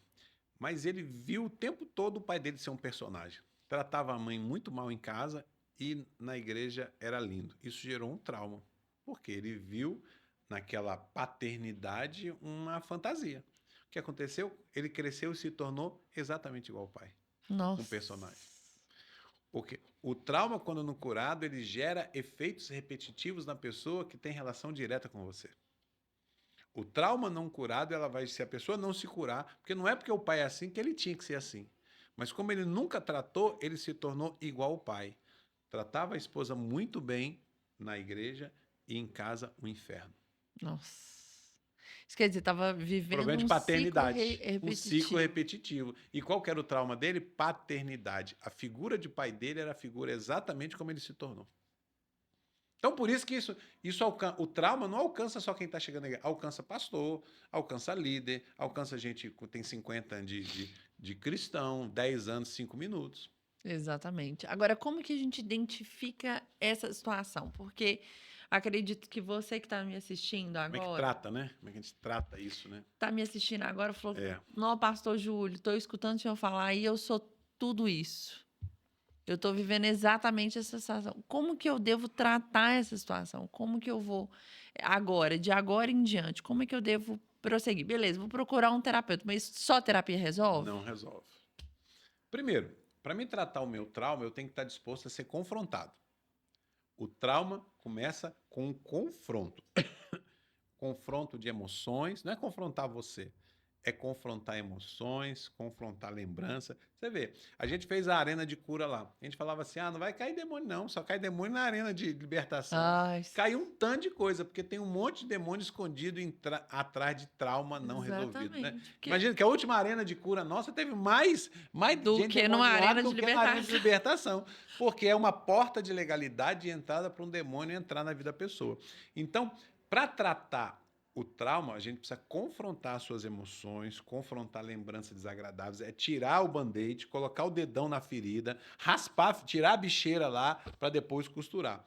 Mas ele viu o tempo todo o pai dele ser um personagem. Tratava a mãe muito mal em casa e na igreja era lindo. Isso gerou um trauma, porque ele viu naquela paternidade uma fantasia. O que aconteceu? Ele cresceu e se tornou exatamente igual ao pai, um Nossa. personagem. Porque o trauma, quando não curado, ele gera efeitos repetitivos na pessoa que tem relação direta com você. O trauma não curado, ela vai, se a pessoa não se curar, porque não é porque o pai é assim que ele tinha que ser assim. Mas como ele nunca tratou, ele se tornou igual ao pai. Tratava a esposa muito bem na igreja e em casa o inferno. Nossa. Isso quer dizer, estava vivendo Problema de um ciclo paternidade, um ciclo repetitivo. repetitivo. E qual que era o trauma dele? Paternidade. A figura de pai dele era a figura exatamente como ele se tornou. Então, por isso que o trauma não alcança só quem está chegando na igreja, alcança pastor, alcança líder, alcança gente que tem 50 anos de cristão, 10 anos, 5 minutos. Exatamente. Agora, como que a gente identifica essa situação? Porque acredito que você que está me assistindo Como é que agora, trata, né? Como é que a gente trata isso, né? está me assistindo agora, falou: É. Não, pastor Júlio, estou escutando o senhor falar e eu sou tudo isso. Eu estou vivendo exatamente essa situação. Como que eu devo tratar essa situação? Como que eu vou agora, de agora em diante, como é que eu devo prosseguir? Beleza, vou procurar um terapeuta, mas só terapia resolve? Não resolve. Primeiro, para mim tratar o meu trauma, eu tenho que estar disposto a ser confrontado. O trauma começa com um confronto. Confronto de emoções, não é confrontar você, é confrontar emoções, confrontar lembrança. Você vê, a gente fez a arena de cura lá. A gente falava assim: não vai cair demônio não, só cai demônio na arena de libertação. Ai, Caiu um tanto de coisa, porque tem um monte de demônio escondido atrás de trauma não resolvido, né? exatamente. Imagina que a última arena de cura nossa teve mais Do gente que numa demoniada arena do de que na arena de libertação. libertação, porque é uma porta de legalidade de entrada para um demônio entrar na vida da pessoa. Então, para tratar o trauma, a gente precisa confrontar suas emoções, confrontar lembranças desagradáveis, é tirar o band-aid, colocar o dedão na ferida, raspar, tirar a bicheira lá para depois costurar.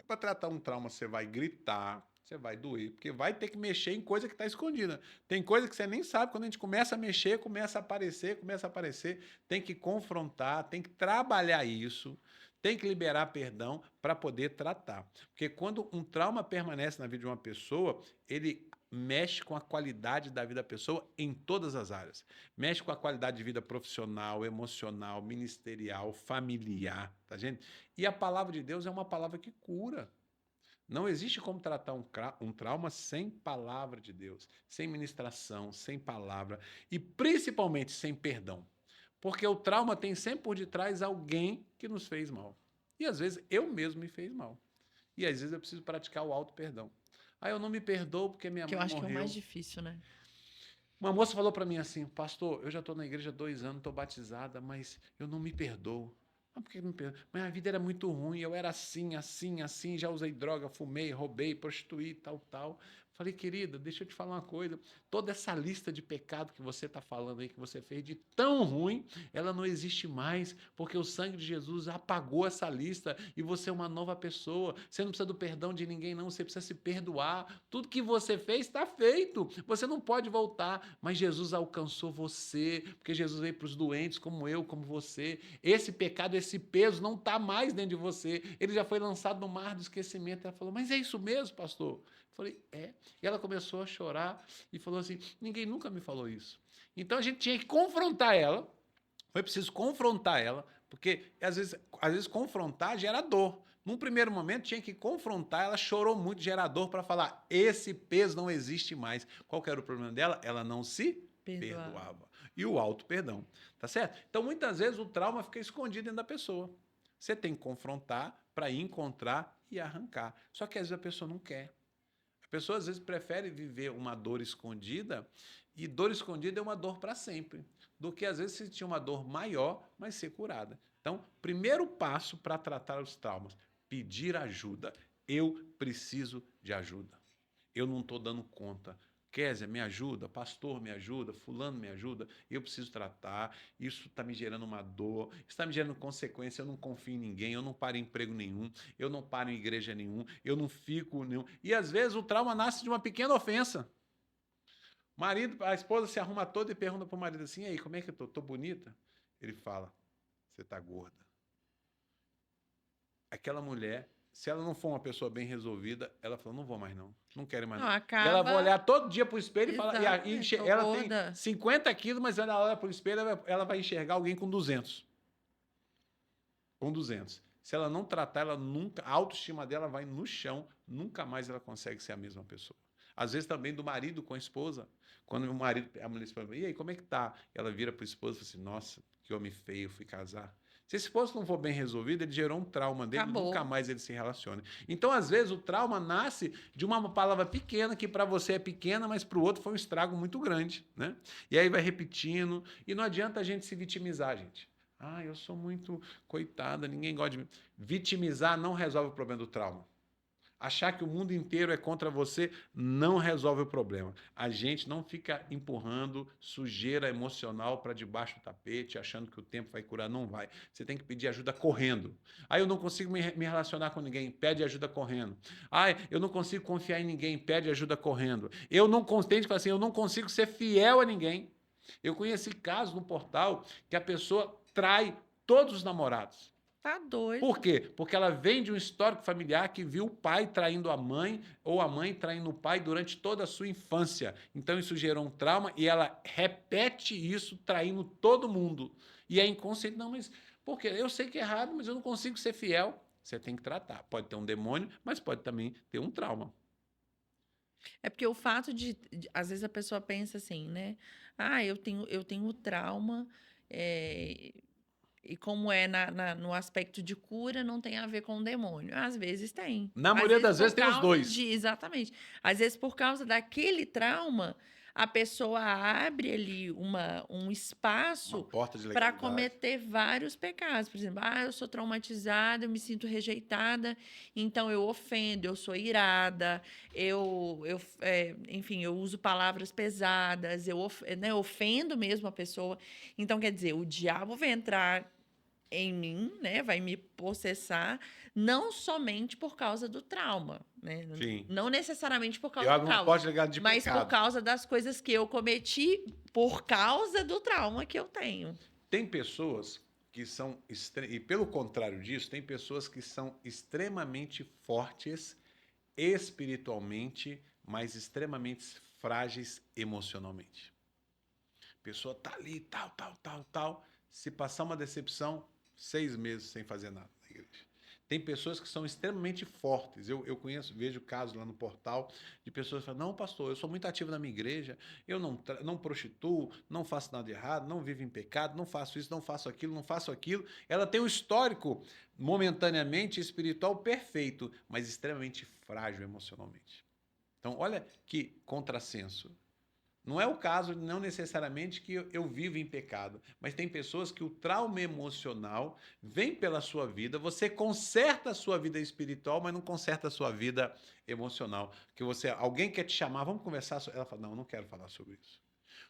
Para tratar um trauma, você vai gritar, você vai doer, porque vai ter que mexer em coisa que está escondida. Tem coisa que você nem sabe, quando a gente começa a mexer, começa a aparecer, tem que confrontar, tem que trabalhar isso, tem que liberar perdão para poder tratar. Porque quando um trauma permanece na vida de uma pessoa, ele mexe com a qualidade da vida da pessoa em todas as áreas. Mexe com a qualidade de vida profissional, emocional, ministerial, familiar, tá gente? E a palavra de Deus é uma palavra que cura. Não existe como tratar um trauma sem palavra de Deus, sem ministração, sem palavra e principalmente sem perdão. Porque o trauma tem sempre por detrás alguém que nos fez mal. E às vezes eu mesmo me fiz mal. E às vezes eu preciso praticar o auto-perdão. Ah, eu não me perdoo porque minha Que eu mãe acho que é o mais morreu. difícil, né? Uma moça falou para mim assim: pastor, eu já estou na igreja há 2 anos, estou batizada, mas eu não me perdoo. Mas por que não me perdoo? Mas a vida era muito ruim, eu era assim, assim, assim, já usei droga, fumei, roubei, prostituí, tal, tal. Falei: querida, deixa eu te falar uma coisa. Toda essa lista de pecado que você está falando aí, que você fez de tão ruim, ela não existe mais, porque o sangue de Jesus apagou essa lista e você é uma nova pessoa. Você não precisa do perdão de ninguém, não. Você precisa se perdoar. Tudo que você fez está feito. Você não pode voltar, mas Jesus alcançou você, porque Jesus veio para os doentes, como eu, como você. Esse pecado, esse peso não está mais dentro de você. Ele já foi lançado no mar do esquecimento. Ela falou: mas é isso mesmo, pastor? Eu falei: é. E ela começou a chorar e falou assim: ninguém nunca me falou isso. Então a gente tinha que confrontar ela. Foi preciso confrontar ela, porque às vezes confrontar gera dor. Num primeiro momento tinha que confrontar, ela chorou muito, gera dor, para falar: esse peso não existe mais. Qual que era o problema dela? Ela não se perdoava. E o auto-perdão, tá certo? Então muitas vezes o trauma fica escondido dentro da pessoa. Você tem que confrontar para encontrar e arrancar. Só que às vezes a pessoa não quer. A pessoa às vezes prefere viver uma dor escondida, e dor escondida é uma dor para sempre, do que às vezes sentir uma dor maior, mas ser curada. Então, primeiro passo para tratar os traumas: pedir ajuda. Eu preciso de ajuda. Eu não estou dando conta. Kézia, me ajuda, pastor, me ajuda, fulano me ajuda, eu preciso tratar, isso está me gerando uma dor, isso está me gerando consequência, eu não confio em ninguém, eu não paro em emprego nenhum, eu não paro em igreja nenhum, eu não fico nenhum. E às vezes o trauma nasce de uma pequena ofensa. Marido, a esposa se arruma toda e pergunta para o marido assim, e aí, como é que eu tô? Tô bonita? Ele fala, você tá gorda. Aquela mulher, se ela não for uma pessoa bem resolvida, ela fala, não vou mais não, não quero mais Não, não. E ela vai acaba. olhar todo dia pro espelho e falar, Exatamente, tô ela tem gorda. 50 quilos, mas ela olha pro espelho, ela vai enxergar alguém com 200. Com 200. Se ela não tratar, ela nunca, a autoestima dela vai no chão, nunca mais ela consegue ser a mesma pessoa. Às vezes também do marido com a esposa. Quando o marido, a mulher se fala, e aí, como é que tá? Ela vira para o esposo e fala assim, nossa, que homem feio, fui casar. Se esse esposo não for bem resolvido, ele gerou um trauma dele, nunca Acabou. mais ele se relaciona. Então, às vezes, o trauma nasce de uma palavra pequena, que para você é pequena, mas para o outro foi um estrago muito grande, né? E aí vai repetindo, e não adianta a gente se vitimizar, gente. Ah, eu sou muito coitada, ninguém gosta de mim. Vitimizar não resolve o problema do trauma. Achar que o mundo inteiro é contra você não resolve o problema. A gente não fica empurrando sujeira emocional para debaixo do tapete, achando que o tempo vai curar. Não vai. Você tem que pedir ajuda correndo. Ah, eu não consigo me relacionar com ninguém. Pede ajuda correndo. Ah, eu não consigo confiar em ninguém. Pede ajuda correndo. Eu não consigo, assim, eu não consigo ser fiel a ninguém. Eu conheci casos no portal que a pessoa trai todos os namorados. Tá Por doido. quê? Porque ela vem de um histórico familiar que viu o pai traindo a mãe ou a mãe traindo o pai durante toda a sua infância. Então isso gerou um trauma e ela repete isso traindo todo mundo. E é inconsciente. Não, mas por quê? Eu sei que é errado, mas eu não consigo ser fiel. Você tem que tratar. Pode ter um demônio, mas pode também ter um trauma. É porque o fato às vezes a pessoa pensa assim, né? Ah, eu tenho trauma, eh, e como é no aspecto de cura, não tem a ver com o demônio. Às vezes tem. Na Às maioria vezes das vezes por tem os causa dois. de, exatamente. Às vezes por causa daquele trauma, a pessoa abre ali um Uma espaço porta de para legalidade. cometer vários pecados. Por exemplo, ah, eu sou traumatizada, eu me sinto rejeitada, então eu ofendo, eu sou irada, enfim, eu uso palavras pesadas, né, ofendo mesmo a pessoa. Então, quer dizer, o diabo vai entrar em mim, né? Vai me processar, não somente por causa do trauma, né? Sim. Não necessariamente por Eu causa do abro uma trauma, porta de legalidade de mas por pecado. causa das coisas que eu cometi por causa do trauma que eu tenho. Tem pessoas que são, e pelo contrário disso, tem pessoas que são extremamente fortes espiritualmente, mas extremamente frágeis emocionalmente. A pessoa tá ali, tal, tal, tal, tal. Se passar uma decepção, 6 meses sem fazer nada na igreja. Tem pessoas que são extremamente fortes. Eu conheço, vejo casos lá no portal de pessoas que falam: não, pastor, eu sou muito ativo na minha igreja, eu não prostituo, não faço nada de errado, não vivo em pecado, não faço isso, não faço aquilo, não faço aquilo. Ela tem um histórico momentaneamente espiritual perfeito, mas extremamente frágil emocionalmente. Então, olha que contrassenso. Não é o caso, não necessariamente que eu vivo em pecado, mas tem pessoas que o trauma emocional vem pela sua vida, você conserta a sua vida espiritual, mas não conserta a sua vida emocional. Que alguém quer te chamar, vamos conversar, ela fala: "Não, não quero falar sobre isso".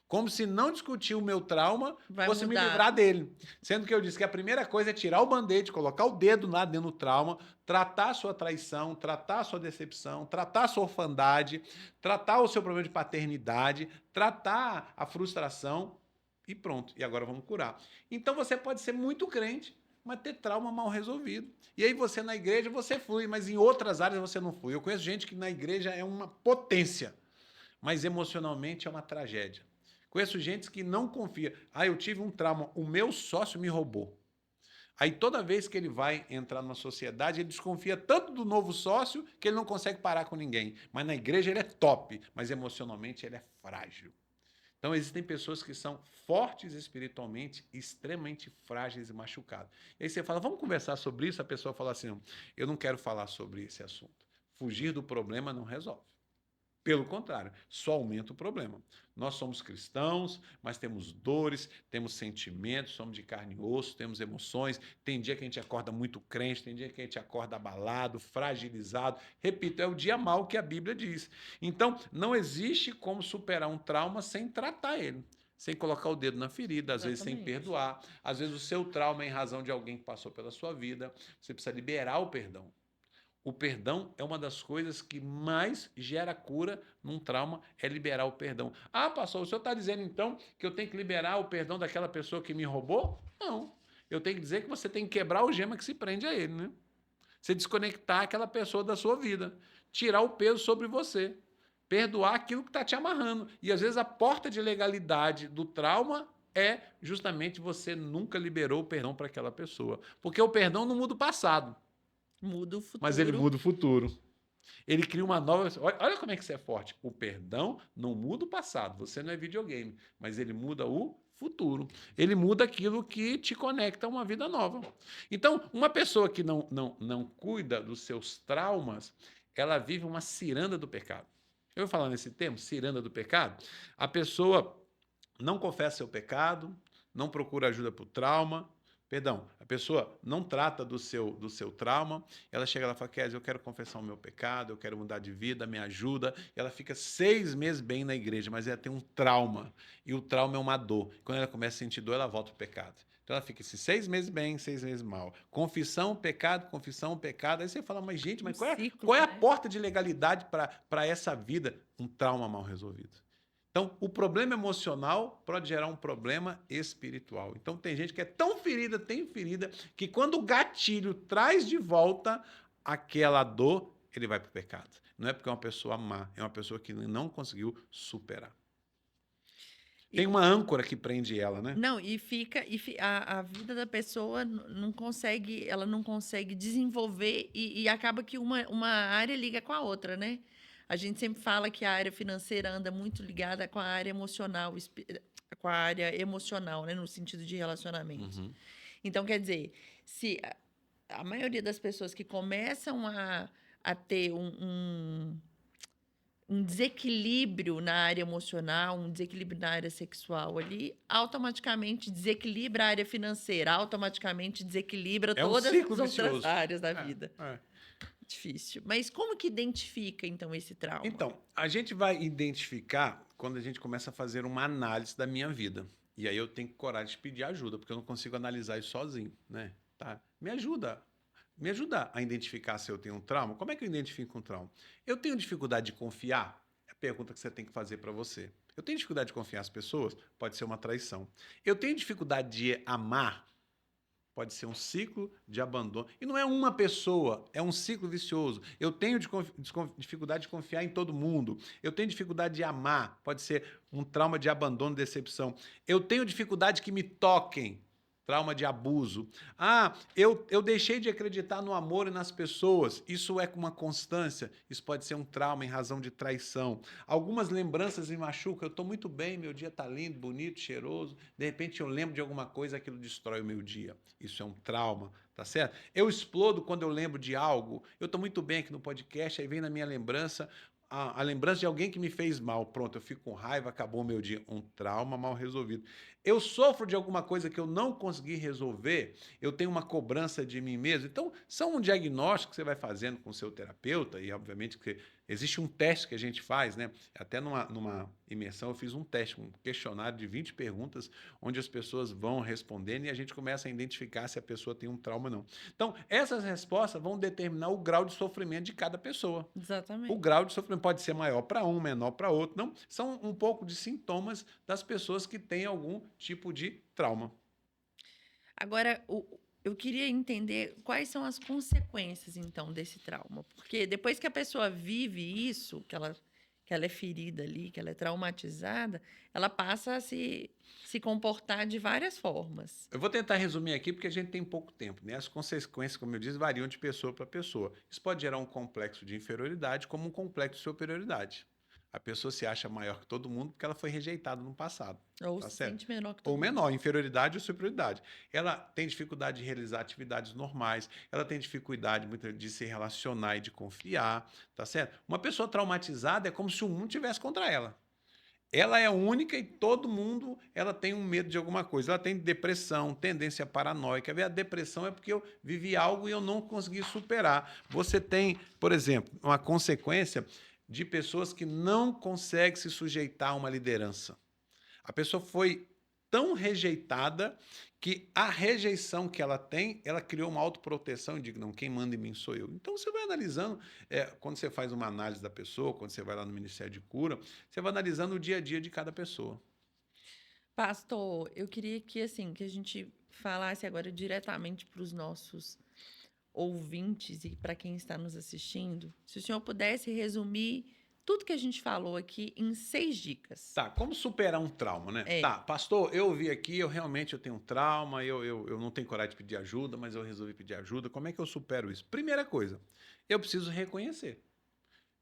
Como se não discutir o meu trauma Vai fosse me mudar. livrar dele. Sendo que eu disse que a primeira coisa é tirar o band-aid, colocar o dedo lá dentro do trauma, tratar a sua traição, tratar a sua decepção, tratar a sua orfandade, tratar o seu problema de paternidade, tratar a frustração e pronto. E agora vamos curar. Então você pode ser muito crente, mas ter trauma mal resolvido. E aí você na igreja você flui, mas em outras áreas você não flui. Eu conheço gente que na igreja é uma potência, mas emocionalmente é uma tragédia. Conheço gente que não confia. Ah, eu tive um trauma, o meu sócio me roubou. Aí toda vez que ele vai entrar numa sociedade, ele desconfia tanto do novo sócio que ele não consegue parar com ninguém. Mas na igreja ele é top, mas emocionalmente ele é frágil. Então existem pessoas que são fortes espiritualmente, extremamente frágeis e machucadas. E aí você fala: vamos conversar sobre isso? A pessoa fala assim: eu não quero falar sobre esse assunto. Fugir do problema não resolve. Pelo contrário, só aumenta o problema. Nós somos cristãos, mas temos dores, temos sentimentos, somos de carne e osso, temos emoções. Tem dia que a gente acorda muito crente, tem dia que a gente acorda abalado, fragilizado. Repito, é o dia mau que a Bíblia diz. Então, não existe como superar um trauma sem tratar ele. Sem colocar o dedo na ferida, às vezes sem Exatamente. perdoar. Às vezes o seu trauma é em razão de alguém que passou pela sua vida. Você precisa liberar o perdão. O perdão é uma das coisas que mais gera cura num trauma, é liberar o perdão. Ah, pastor, o senhor está dizendo então que eu tenho que liberar o perdão daquela pessoa que me roubou? Não. Eu tenho que dizer que você tem que quebrar o gema que se prende a ele, né? Você desconectar aquela pessoa da sua vida, tirar o peso sobre você, perdoar aquilo que está te amarrando. E às vezes a porta de legalidade do trauma é justamente você nunca liberou o perdão para aquela pessoa. Porque o perdão não muda o passado, Muda o mas ele futuro. muda o futuro. Ele cria uma nova. Olha como é que isso é forte. O perdão não muda o passado. Você não é videogame, mas ele muda o futuro. Ele muda aquilo que te conecta a uma vida nova. Então, uma pessoa que não cuida dos seus traumas, ela vive uma ciranda do pecado. Eu vou falar nesse termo, ciranda do pecado. A pessoa não confessa seu pecado, não procura ajuda para o trauma. Perdão, a pessoa não trata do seu trauma, ela chega lá e fala, Kézia, eu quero confessar o meu pecado, eu quero mudar de vida, me ajuda. E ela fica 6 meses bem na igreja, mas ela tem um trauma, e o trauma é uma dor. Quando ela começa a sentir dor, ela volta para o pecado. Então ela fica esses 6 meses bem, 6 meses mal. Confissão, pecado. Aí você fala, mas gente, Um mas qual é, ciclo, qual é a né? porta de legalidade para essa vida? Um trauma mal resolvido. Então, o problema emocional pode gerar um problema espiritual. Então, tem gente que é tão ferida, tem ferida, que quando o gatilho traz de volta aquela dor, ele vai para o pecado. Não é porque é uma pessoa má, é uma pessoa que não conseguiu superar. Tem E, uma âncora que prende ela, né? não, a vida da pessoa não consegue, ela não consegue desenvolver e acaba que uma área liga com a outra, né? A gente sempre fala que a área financeira anda muito ligada com a área emocional, com a área emocional, né? No sentido de relacionamentos. Uhum. Então, quer dizer, se a maioria das pessoas que começam a ter um desequilíbrio na área emocional, um desequilíbrio na área sexual ali, automaticamente desequilibra a área financeira, automaticamente desequilibra É um todas ciclo as outras vicioso. áreas da É, vida. é. Difícil. Mas como que identifica, então, esse trauma? Então, a gente vai identificar quando a gente começa a fazer uma análise da minha vida. E aí eu tenho coragem de pedir ajuda, porque eu não consigo analisar isso sozinho, né? Tá? Me ajuda a identificar se eu tenho um trauma. Como é que eu identifico um trauma? Eu tenho dificuldade de confiar? É a pergunta que você tem que fazer para você. Eu tenho dificuldade de confiar nas pessoas? Pode ser uma traição. Eu tenho dificuldade de amar? Pode ser um ciclo de abandono. E não é uma pessoa, é um ciclo vicioso. Eu tenho dificuldade de confiar em todo mundo. Eu tenho dificuldade de amar. Pode ser um trauma de abandono, decepção. Eu tenho dificuldade que me toquem. Trauma de abuso. Ah, eu deixei de acreditar no amor e nas pessoas. Isso é uma constância. Isso pode ser um trauma em razão de traição. Algumas lembranças me machucam. Eu estou muito bem, meu dia está lindo, bonito, cheiroso. De repente eu lembro de alguma coisa, aquilo destrói o meu dia. Isso é um trauma, tá certo? Eu explodo quando eu lembro de algo. Eu estou muito bem aqui no podcast, aí vem na minha lembrança a lembrança de alguém que me fez mal. Pronto, eu fico com raiva, acabou o meu dia. Um trauma mal resolvido. Eu sofro de alguma coisa que eu não consegui resolver, eu tenho uma cobrança de mim mesmo. Então, são um diagnóstico que você vai fazendo com o seu terapeuta, e obviamente que existe um teste que a gente faz, né? Até numa imersão eu fiz um teste, um questionário de 20 perguntas, onde as pessoas vão respondendo e a gente começa a identificar se a pessoa tem um trauma ou não. Então, essas respostas vão determinar o grau de sofrimento de cada pessoa. O Exatamente. grau de sofrimento pode ser maior para um, menor para outro. Não, são um pouco de sintomas das pessoas que têm algum tipo de trauma. Agora, eu queria entender quais são as consequências, então, desse trauma. Porque depois que a pessoa vive isso, que ela é ferida ali, que ela é traumatizada, ela passa a se comportar de várias formas. Eu vou tentar resumir aqui porque a gente tem pouco tempo, né? As consequências, como eu disse, variam de pessoa para pessoa. Isso pode gerar um complexo de inferioridade como um complexo de superioridade. A pessoa se acha maior que todo mundo porque ela foi rejeitada no passado. Ou Tá se certo? sente menor que Ou todo mundo. menor, inferioridade ou superioridade. Ela tem dificuldade de realizar atividades normais, ela tem dificuldade muitas de se relacionar e de confiar, tá certo? Uma pessoa traumatizada é como se o mundo tivesse contra ela. Ela é única e todo mundo, ela tem um medo de alguma coisa. Ela tem depressão, tendência paranoica. A depressão é porque eu vivi algo e eu não consegui superar. Você tem, por exemplo, uma consequência de pessoas que não conseguem se sujeitar a uma liderança. A pessoa foi tão rejeitada que a rejeição que ela tem, ela criou uma autoproteção e digo, não, quem manda em mim sou eu. Então você vai analisando, quando você faz uma análise da pessoa, quando você vai lá no Ministério de Cura, você vai analisando o dia a dia de cada pessoa. Pastor, eu queria que assim, que a gente falasse agora diretamente para os nossos ouvintes e para quem está nos assistindo, se o senhor pudesse resumir tudo que a gente falou aqui em 6 dicas. Tá, como superar um trauma, né? É. Tá, pastor, eu vi aqui, eu tenho um trauma, eu não tenho coragem de pedir ajuda, mas eu resolvi pedir ajuda. Como é que eu supero isso? Primeira coisa, eu preciso reconhecer.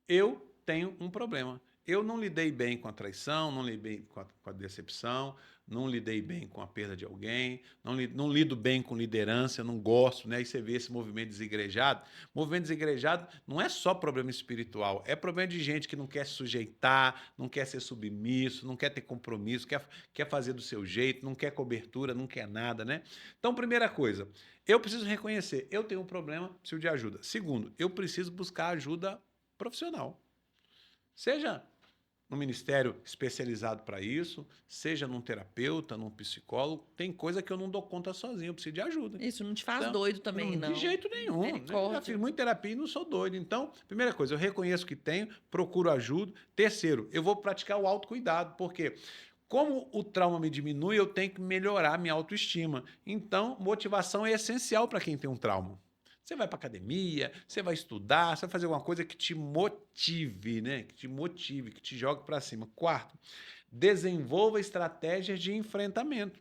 Eu tenho um problema. Eu não lidei bem com a traição, não lidei bem com a decepção, não lidei bem com a perda de alguém, não lido bem com liderança, eu não gosto, né? Aí você vê esse movimento desigrejado. Movimento desigrejado não é só problema espiritual, é problema de gente que não quer se sujeitar, não quer ser submisso, não quer ter compromisso, quer fazer do seu jeito, não quer cobertura, não quer nada, né? Então, primeira coisa, eu preciso reconhecer, eu tenho um problema, preciso de ajuda. Segundo, eu preciso buscar ajuda profissional. Seja num ministério especializado para isso, seja num terapeuta, num psicólogo, tem coisa que eu não dou conta sozinho, eu preciso de ajuda. Isso não te faz Então, doido também, de não. jeito nenhum. Né? Eu já Misericórdia. fiz muita terapia e não sou doido. Então, primeira coisa, eu reconheço que tenho, procuro ajuda. Terceiro, eu vou praticar o autocuidado, porque como o trauma me diminui, eu tenho que melhorar minha autoestima. Então, motivação é essencial para quem tem um trauma. Você vai para academia, você vai estudar, você vai fazer alguma coisa que te motive, né? Que te motive, que te jogue para cima. Quarto, desenvolva estratégias de enfrentamento.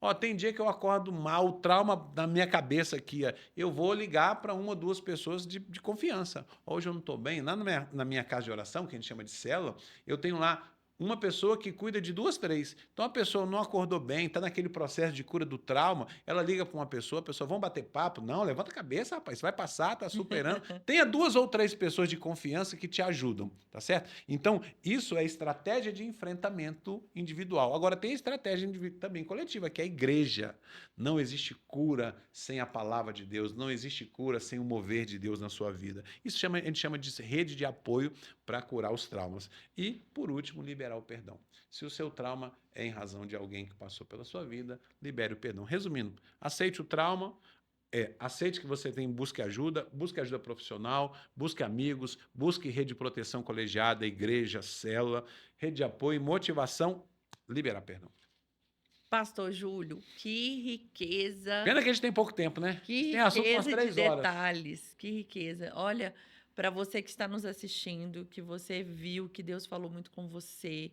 Ó, tem dia que eu acordo mal, o trauma na minha cabeça aqui, ó, eu vou ligar para uma ou duas pessoas de confiança. Hoje eu não estou bem, lá na minha casa de oração, que a gente chama de célula, eu tenho lá uma pessoa que cuida de 2, 3. Então a pessoa não acordou bem, está naquele processo de cura do trauma, ela liga para uma pessoa, a pessoa, vamos bater papo? Não, levanta a cabeça, rapaz, vai passar, está superando. Tenha 2 ou 3 pessoas de confiança que te ajudam, tá certo? Então, isso é estratégia de enfrentamento individual. Agora, tem estratégia também coletiva, que é a igreja. Não existe cura sem a palavra de Deus, não existe cura sem o mover de Deus na sua vida. Isso a gente chama de rede de apoio para curar os traumas. E, por último, liberar o perdão. Se o seu trauma é em razão de alguém que passou pela sua vida, libere o perdão. Resumindo, aceite o trauma, aceite que você tem, busque ajuda profissional, busque amigos, busque rede de proteção colegiada, igreja, célula, rede de apoio, motivação, liberar perdão. Pastor Júlio, que riqueza. Pena que a gente tem pouco tempo, né? Que tem assunto umas riqueza de 3 horas. detalhes, que riqueza. Olha, para você que está nos assistindo, que você viu que Deus falou muito com você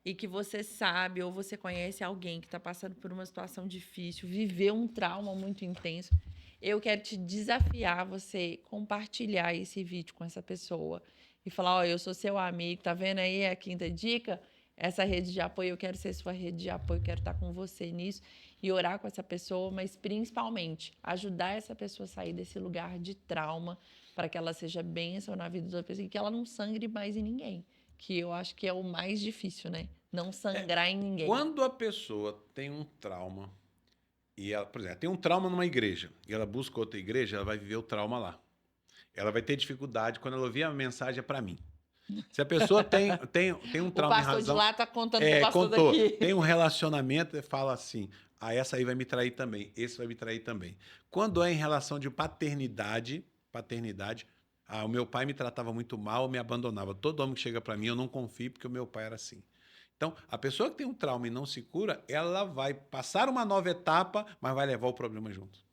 e que você sabe ou você conhece alguém que está passando por uma situação difícil, viveu um trauma muito intenso, eu quero te desafiar a você compartilhar esse vídeo com essa pessoa e falar, ó, eu sou seu amigo, tá vendo aí a 5ª dica? Essa rede de apoio, eu quero ser sua rede de apoio, quero estar com você nisso e orar com essa pessoa, mas principalmente ajudar essa pessoa a sair desse lugar de trauma para que ela seja bênção na vida da pessoa e que ela não sangre mais em ninguém, que eu acho que é o mais difícil, né? Não sangrar em ninguém. Quando a pessoa tem um trauma e ela, por exemplo, tem um trauma numa igreja e ela busca outra igreja, ela vai viver o trauma lá. Ela vai ter dificuldade quando ela ouvir a mensagem para mim. Se a pessoa tem um trauma em razão... O pastor de lá está contando pro pastor contou, daqui. Tem um relacionamento e fala assim, essa aí vai me trair também, esse vai me trair também. Quando é em relação de paternidade, o meu pai me tratava muito mal, me abandonava. Todo homem que chega para mim, eu não confio porque o meu pai era assim. Então, a pessoa que tem um trauma e não se cura, ela vai passar uma nova etapa, mas vai levar o problema junto.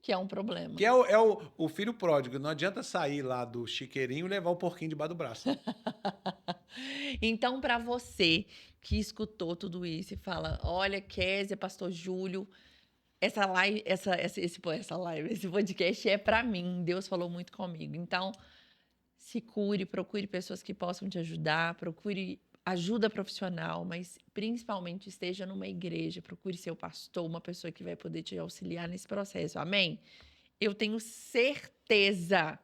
Que é um problema. Que é o filho pródigo. Não adianta sair lá do chiqueirinho e levar o porquinho debaixo do braço. Então, para você que escutou tudo isso e fala, olha, Kézia, pastor Júlio, essa live, esse podcast é para mim. Deus falou muito comigo. Então, Se cure, procure pessoas que possam te ajudar, procure ajuda profissional, mas principalmente esteja numa igreja, procure seu pastor, uma pessoa que vai poder te auxiliar nesse processo. Amém? Eu tenho certeza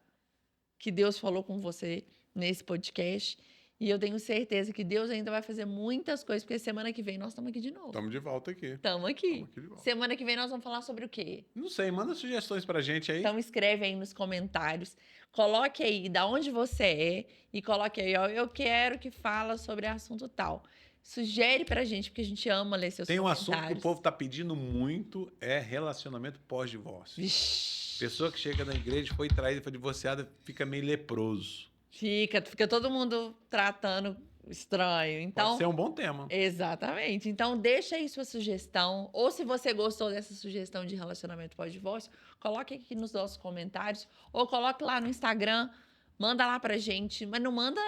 que Deus falou com você nesse podcast. E eu tenho certeza que Deus ainda vai fazer muitas coisas, porque semana que vem nós estamos aqui de novo. Estamos de volta aqui. Estamos aqui. Estamos aqui de volta. Semana que vem nós vamos falar sobre o quê? Não sei, manda sugestões pra gente aí. Então escreve aí nos comentários. Coloque aí da onde você é e coloque aí, ó, eu quero que fala sobre assunto tal. Sugere pra gente, porque a gente ama ler seus Tem um comentários. assunto que o povo tá pedindo muito, é relacionamento pós-divórcio. Vixe. Pessoa que chega na igreja, foi traída, foi divorciada, fica meio leproso. Fica todo mundo tratando estranho. Então, Pode ser um bom tema. exatamente. Então, deixa aí sua sugestão. Ou se você gostou dessa sugestão de relacionamento pós-divórcio, coloque aqui nos nossos comentários. Ou coloque lá no Instagram. Manda lá pra gente. Mas não manda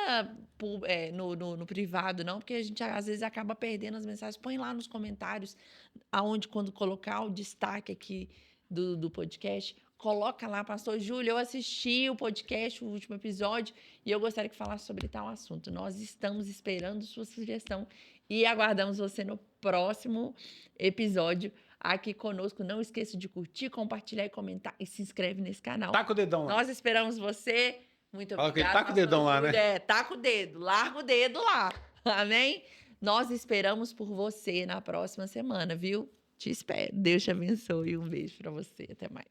no privado, não. Porque a gente, às vezes, acaba perdendo as mensagens. Põe lá nos comentários. Quando colocar o destaque aqui do podcast, coloca lá, pastor Júlio, eu assisti o podcast, o último episódio, e eu gostaria que falasse sobre tal assunto. Nós estamos esperando sua sugestão e aguardamos você no próximo episódio aqui conosco. Não esqueça de curtir, compartilhar e comentar e se inscreve nesse canal. Taca o dedão lá. Nós esperamos você. Muito Fala que ele obrigada. taca o dedão lá, né? Taca o dedo, larga o dedo lá. Amém? Nós esperamos por você na próxima semana, viu? Te espero. Deus te abençoe. Um beijo para você. Até mais.